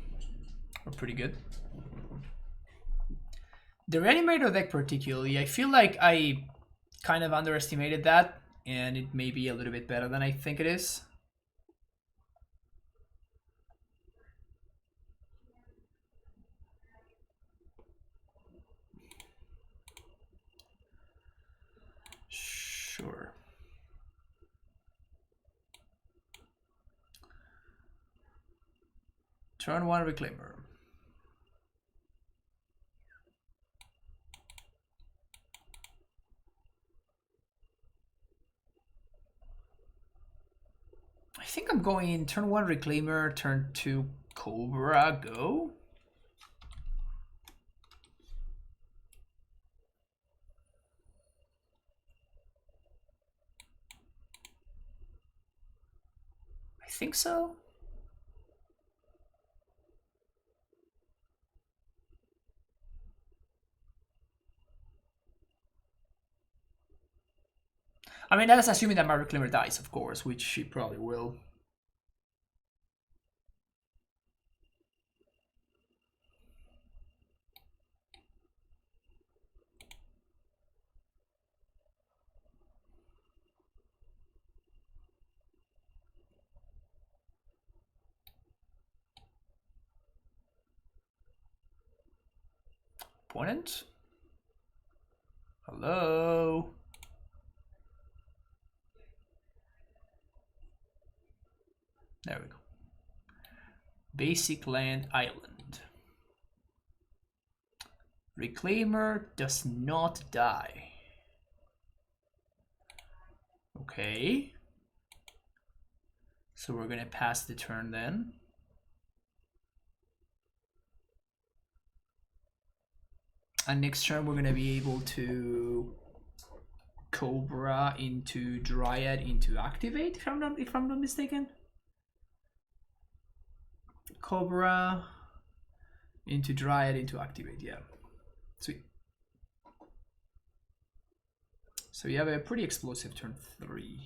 Were pretty good. The Reanimator deck particularly, I feel like I kind of underestimated that, and it may be a little bit better than I think it is. Sure. Turn 1 Reclaimer. think I'm going turn 1 Reclaimer, turn 2 Cobra, go. I think so. I mean, that's assuming that my Reclaimer dies, of course, which she probably will. Opponent? Hello? There we go. Basic land island. Reclaimer does not die. Okay. So we're gonna pass the turn then. And next turn we're gonna be able to Cobra into Dryad into activate, if I'm not mistaken. Cobra into Dryad into activate, yeah. Sweet. So you have a pretty explosive turn 3.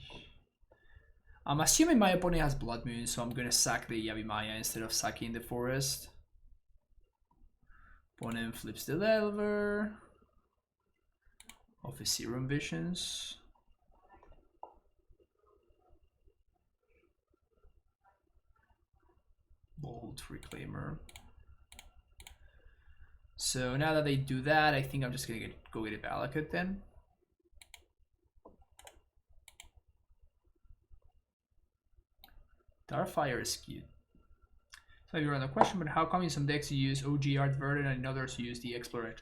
I'm assuming my opponent has Blood Moon, so I'm gonna sack the Yavimaya instead of sacking the forest. Opponent flips the Delver. Of his Serum Visions. Bolt Reclaimer. So now that they do that, I think I'm just gonna go get a Valakut then. Starfire is cute. So you're on the question, but how come in some decks you use OG Art Verdant and in others you use the Explorer?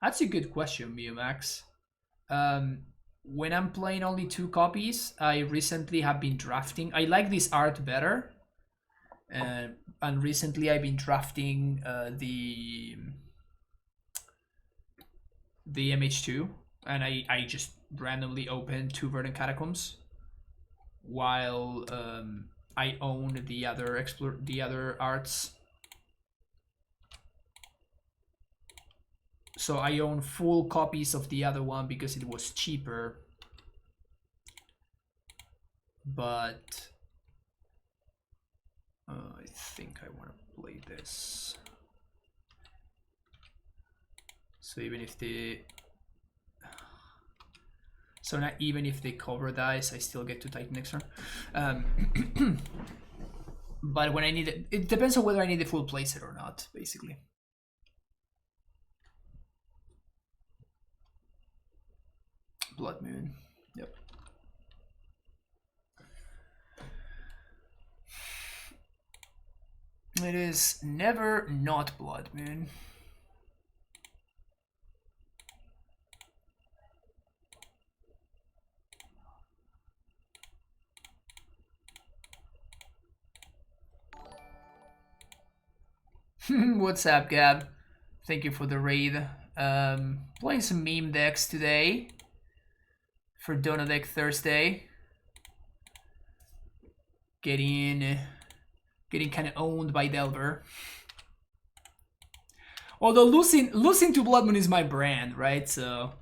That's a good question, Max. When I'm playing only 2 copies, I recently have been drafting. I like this art better. And recently I've been drafting the MH2, and I just randomly opened 2 Verdant Catacombs while I own the other arts. So I own full copies of the other one because it was cheaper. But I think I want to play this. So even if the not even if the cover dies, I still get to Titan next turn. But when I need it, it depends on whether I need the full playset or not, basically. Blood Moon. Yep. It is never not Blood Moon. What's up, Gab? Thank you for the raid. Playing some meme decks today for Donut Deck Thursday. Getting kind of owned by Delver. Although losing to Blood Moon is my brand, right? So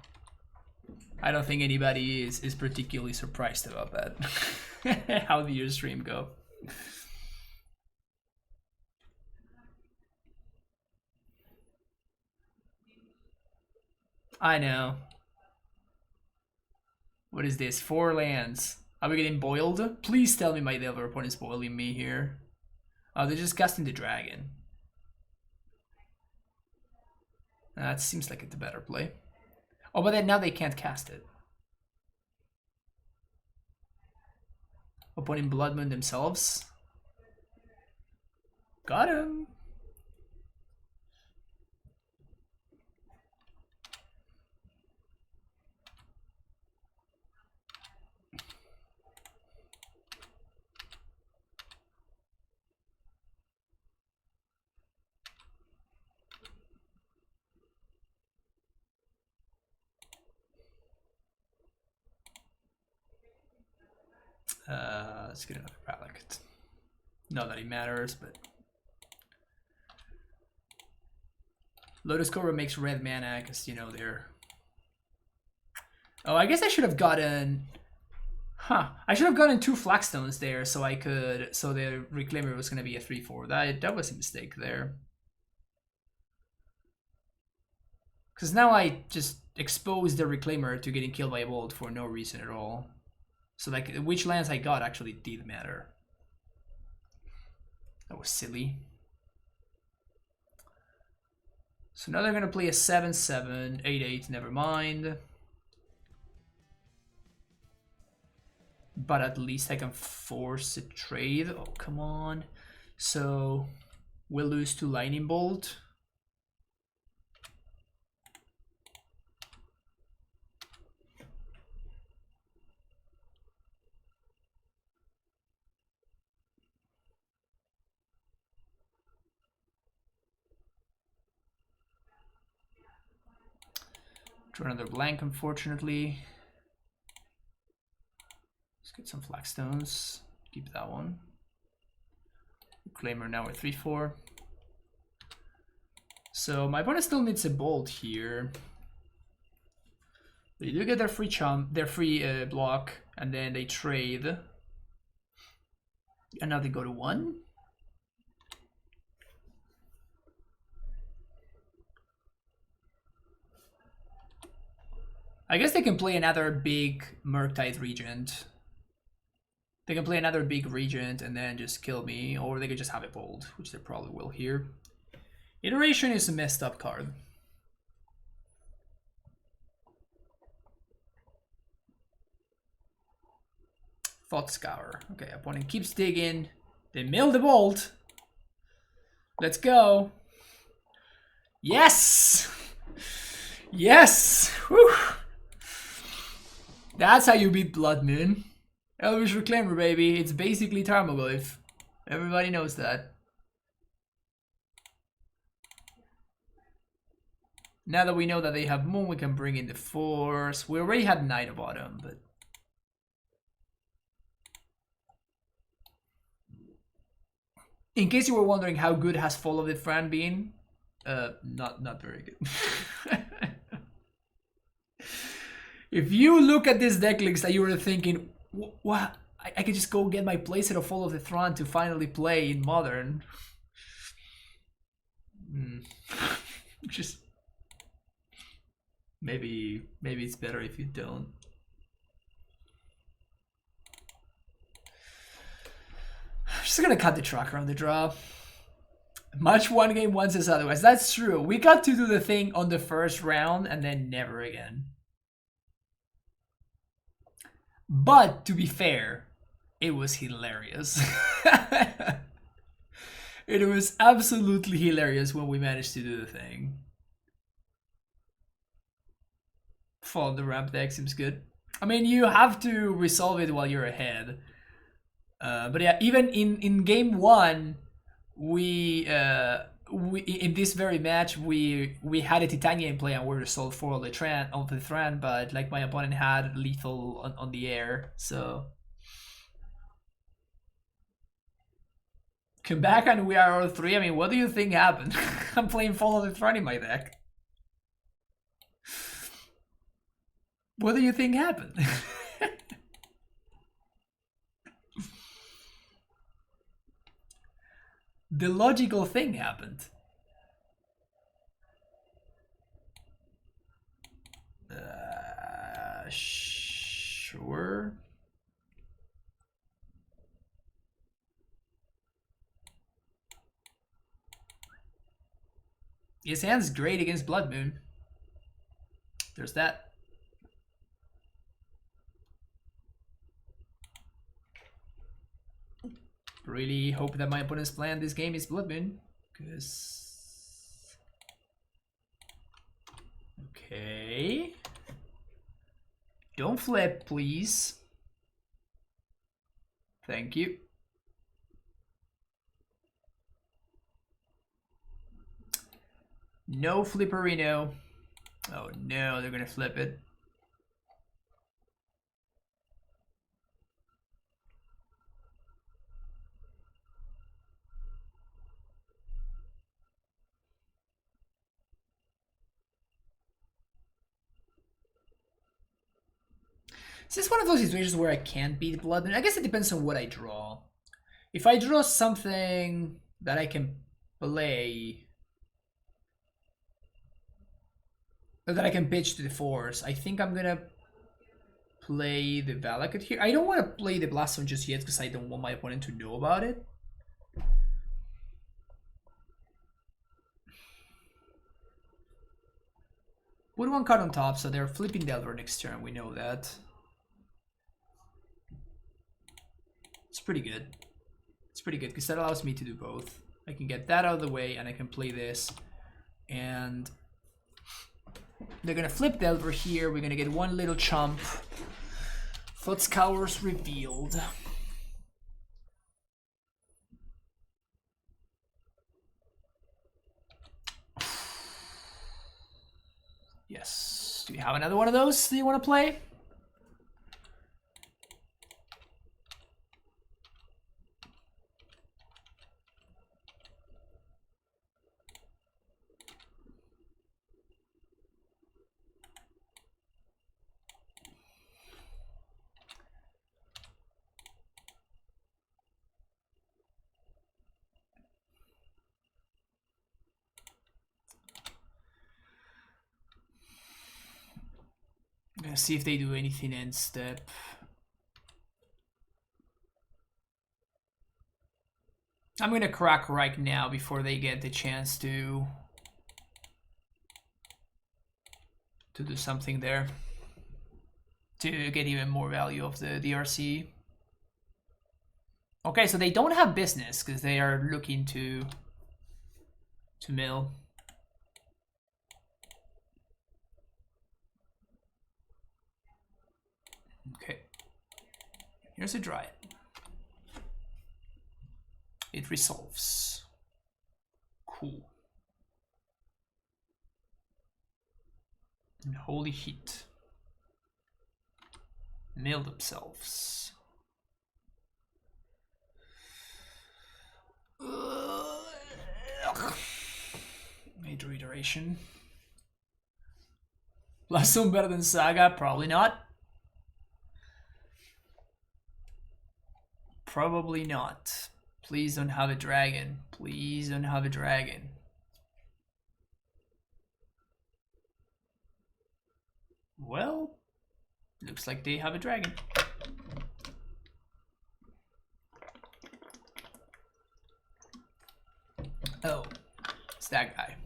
I don't think anybody is particularly surprised about that. How did your stream go? I know. What is this? 4 lands. Are we getting boiled? Please tell me my Delver opponent is boiling me here. Oh, they're just casting the dragon. That seems like it's a better play. Oh, but then now they can't cast it. Opponent Blood Moon themselves. Got him. Let's get another relic. Not that it matters, but Lotus Cobra makes red mana because you know they're. Oh, I guess I should have gotten. Huh. I should have gotten 2 Flagstones there so I could. So the Reclaimer was gonna be a 3/4. That was a mistake there. Because now I just exposed the Reclaimer to getting killed by a bolt for no reason at all. So like which lands I got actually did matter. That was silly. So now they're gonna play a 7/7, 8/8, never mind. But at least I can force a trade. Oh, come on. So we'll lose to Lightning Bolt. Draw another blank, unfortunately. Let's get some Flagstones. Keep that one. Reclaimer now at 3/4. So my opponent still needs a bolt here. They do get their free block, and then they trade. And now they go to 1. I guess they can play another big Murktide Regent. They can play another big Regent and then just kill me, or they could just have a bolt, which they probably will here. Iteration is a messed up card. Thought Scour. Okay, opponent keeps digging. They mill the bolt. Let's go. Yes! Yes! Whew. That's how you beat Blood Moon. Elvish Reclaimer, baby. It's basically Tarmogoyf. Everybody knows that. Now that we know that they have Moon, we can bring in the Force. We already had Night of Autumn, but... In case you were wondering how good has Fall of the Thran been, not very good. If you look at this deck list and you were thinking, what? I could just go get my playset of Fall of the Thran to finally play in Modern. Just maybe it's better if you don't. I'm just gonna cut the tracker on the draw. Match one game once as otherwise. That's true. We got to do the thing on the first round and then never again. But to be fair, it was hilarious. It was absolutely hilarious when we managed to do the thing. Follow the ramp deck seems good. I mean, you have to resolve it while you're ahead. But yeah, even in game 1, we in this very match we had a Titania in play and we resolved 4 of the Thran, but like my opponent had lethal on the air, so come back and we are all 3. I mean, what do you think happened? I'm playing Fall of the Thran in my deck. What do you think happened? The logical thing happened. Sure. His hand's great against Blood Moon. There's that. Really hope that my opponent's plan this game is Blood Moon, because... Okay. Don't flip, please. Thank you. No flipperino. Oh no, they're gonna flip it. Is this one of those situations where I can't beat Blood Moon? I guess it depends on what I draw. If I draw something that I can play, that I can pitch to the Force, I think I'm gonna play the Valakut here. I don't want to play the Blast Zone just yet because I don't want my opponent to know about it. Put one card on top, so they're flipping Delver next turn, we know that. It's pretty good. It's pretty good, because that allows me to do both. I can get that out of the way, and I can play this. And they're gonna flip Delver here, we're gonna get one little chump. Footscour's revealed. Yes. Do you have another one of those that you want to play? I'm gonna see if they do anything end step. I'm gonna crack right now before they get the chance to do something there to get even more value of the DRC. Okay, so they don't have business because they are looking to mill. Okay, here's a Dryad. It resolves. Cool. And holy heat. Mill themselves. Major iteration. Blast Zone better than Saga? Probably not. Probably not. Please don't have a dragon. Please don't have a dragon. Well, looks like they have a dragon. Oh, it's that guy.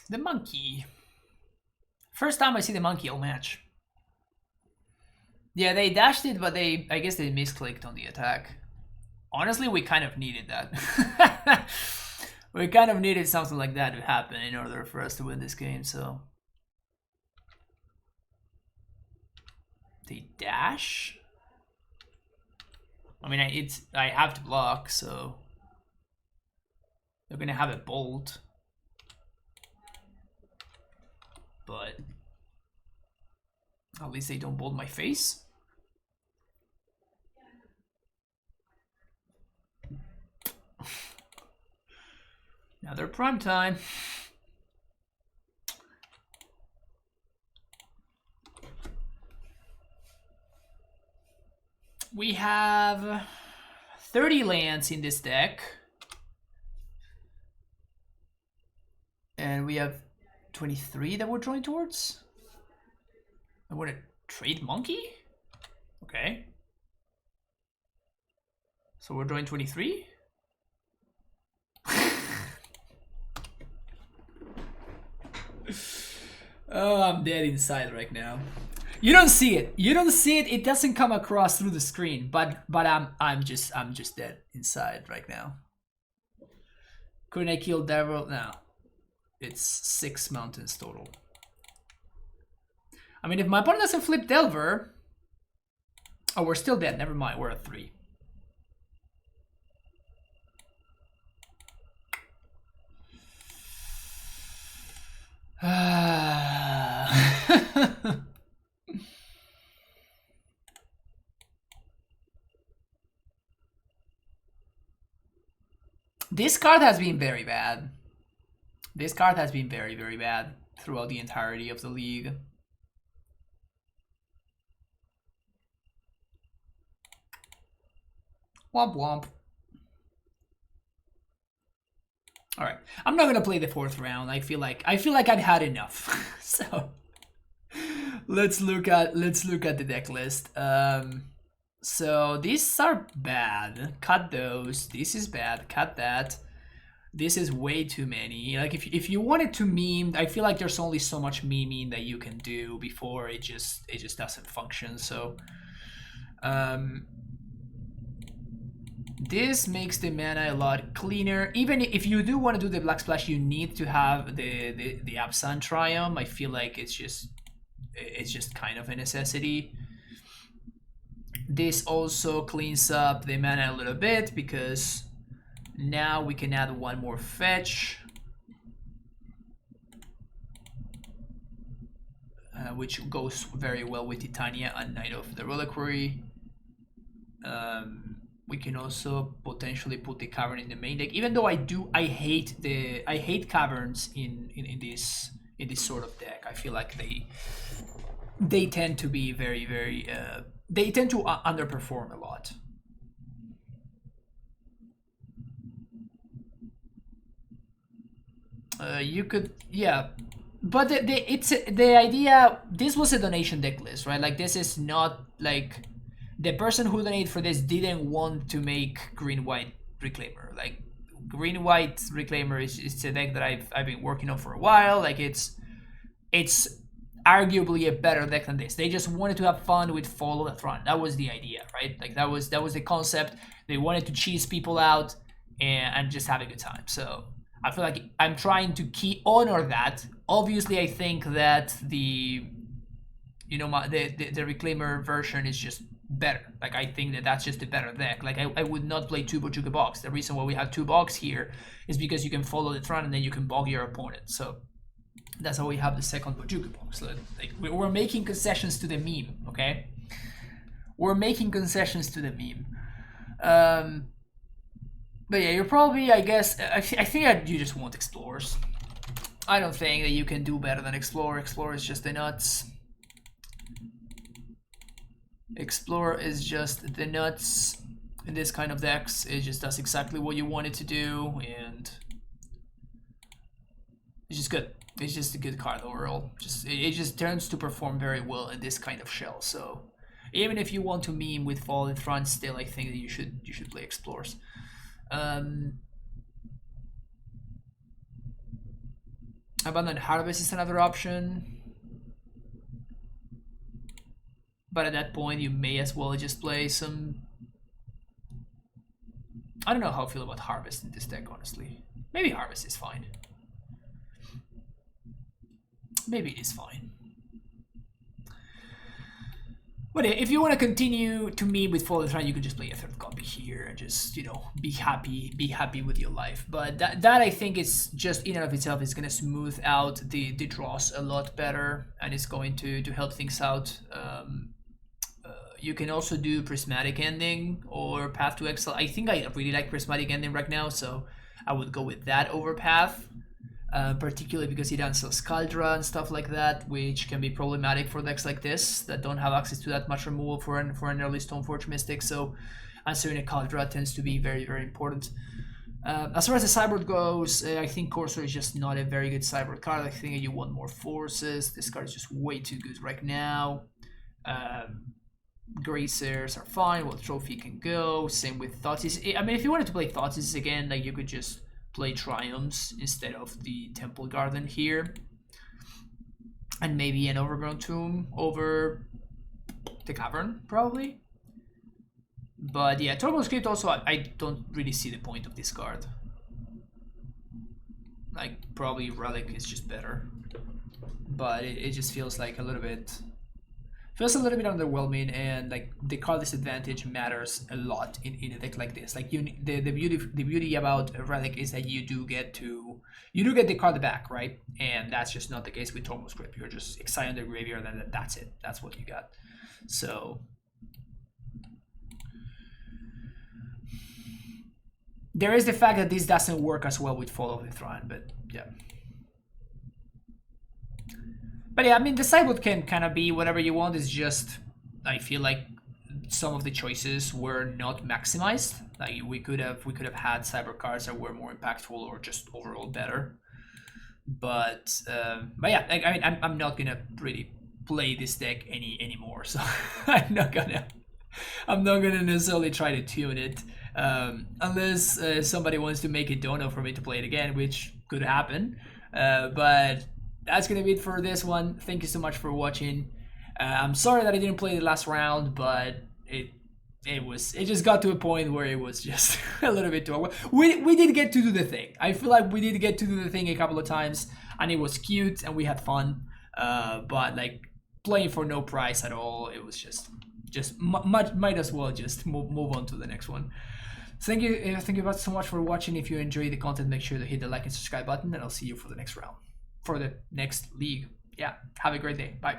The monkey. First time I see the monkey all match. Yeah, they dashed it, but I guess they misclicked on the attack. Honestly, we kind of needed that. We kind of needed something like that to happen in order for us to win this game, so. They dash? I mean, I have to block, so. They're gonna have a bolt. But at least they don't bolt my face. Now they're prime time. We have 30 lands in this deck. And we have 23 that we're drawing towards. I want to trade monkey? Okay. So we're drawing 23? Oh, I'm dead inside right now. You don't see it. You don't see it. It doesn't come across through the screen, but I'm just dead inside right now. Couldn't I kill Devil? No. It's 6 mountains total. I mean, if my opponent doesn't flip Delver... Oh, we're still dead. Never mind. We're at 3. This card has been very bad. This card has been very, very bad throughout the entirety of the league. Womp womp. All right, I'm not gonna play the 4th round. I feel like I've had enough. So let's look at the deck list. So these are bad. Cut those. This is bad. Cut that. This is way too many. Like if you wanted to meme, I feel like there's only so much memeing that you can do before it just doesn't function. So this makes the mana a lot cleaner. Even if you do want to do the Black Splash, you need to have the Absent Triumph. I feel like it's just kind of a necessity. This also cleans up the mana a little bit because now we can add one more fetch, which goes very well with Tithrania and Knight of the Reliquary. We can also potentially put the cavern in the main deck, even though I hate caverns in this sort of deck. I feel like they tend to be very they tend to underperform a lot. You could, yeah, but the idea. This was a donation deck list, right? Like this is not like the person who donated for this didn't want to make green-white Reclaimer. Like green-white Reclaimer is a deck that I've been working on for a while. Like it's arguably a better deck than this. They just wanted to have fun with Follow the Throne. That was the idea, right? Like that was the concept. They wanted to cheese people out and just have a good time. So I feel like I'm trying to honor that. Obviously, I think that the Reclaimer version is just better. Like I think that's just a better deck. Like I would not play 2 Bojuka Box. The reason why we have 2 Box here is because you can follow the Throne and then you can bog your opponent. So that's how we have the second Bojuka Box. So, like we're making concessions to the meme, okay? We're making concessions to the meme. But yeah, you're probably, I guess, I think that you just want Explorers. I don't think that you can do better than Explorer. Explorer is just the nuts. Explorer is just the nuts in this kind of decks. It just does exactly what you want it to do, and it's just good. It's just a good card overall. It just tends to perform very well in this kind of shell. So even if you want to meme with Fall in front, still I think that you should play Explorers. Abandoned Harvest is another option. But at that point, you may as well just play some... I don't know how I feel about Harvest in this deck, honestly. Maybe Harvest is fine. Maybe it is fine. But if you want to continue to meme with Fall of the Throne, you can just play a 3rd copy here and just, be happy with your life. But that I think is just in and of itself is going to smooth out the draws a lot better, and it's going to help things out. You can also do Prismatic Ending or Path to Exile. I think I really like Prismatic Ending right now, so I would go with that over Path. Particularly because it unseals Caldra and stuff like that, which can be problematic for decks like this that don't have access to that much removal for an early Stoneforge Mystic. So answering a Caldra tends to be very, very important. As far as the sideboard goes, I think Corsair is just not a very good sideboard card. I think you want more forces. This card is just way too good right now. Gracers are fine. Well, Trophy can go. Same with Thoughtseize. I mean, if you wanted to play Thoughtseize again, like you could just play Triumphs instead of the Temple Garden here, and maybe an Overgrown Tomb over the Cavern, probably. But yeah, Turbo Script also, I don't really see the point of this card. Like, probably Relic is just better, but it just feels like a little bit underwhelming, and like the card disadvantage matters a lot in a deck like this. Like the beauty about a Relic is that you do get the card back, right? And that's just not the case with Tormos Grip. You're just excited on the graveyard, and that's it. That's what you got. So there is the fact that this doesn't work as well with Fall of the Throne, but yeah. But yeah, I mean, the sideboard can kind of be whatever you want. It's just, I feel like some of the choices were not maximized. Like we could have had cyber cards that were more impactful or just overall better. But yeah, I mean, I'm not gonna really play this deck anymore. So I'm not gonna necessarily try to tune it unless somebody wants to make a dono for me to play it again, which could happen. But that's gonna be it for this one. Thank you so much for watching. I'm sorry that I didn't play the last round, but it just got to a point where it was just a little bit too. We did get to do the thing. I feel like we did get to do the thing a couple of times, and it was cute and we had fun. But like playing for no prize at all, it was just might as well just move on to the next one. Thank you so much for watching. If you enjoy the content, make sure to hit the like and subscribe button, and I'll see you for the next round, for the next league. Yeah, have a great day. Bye.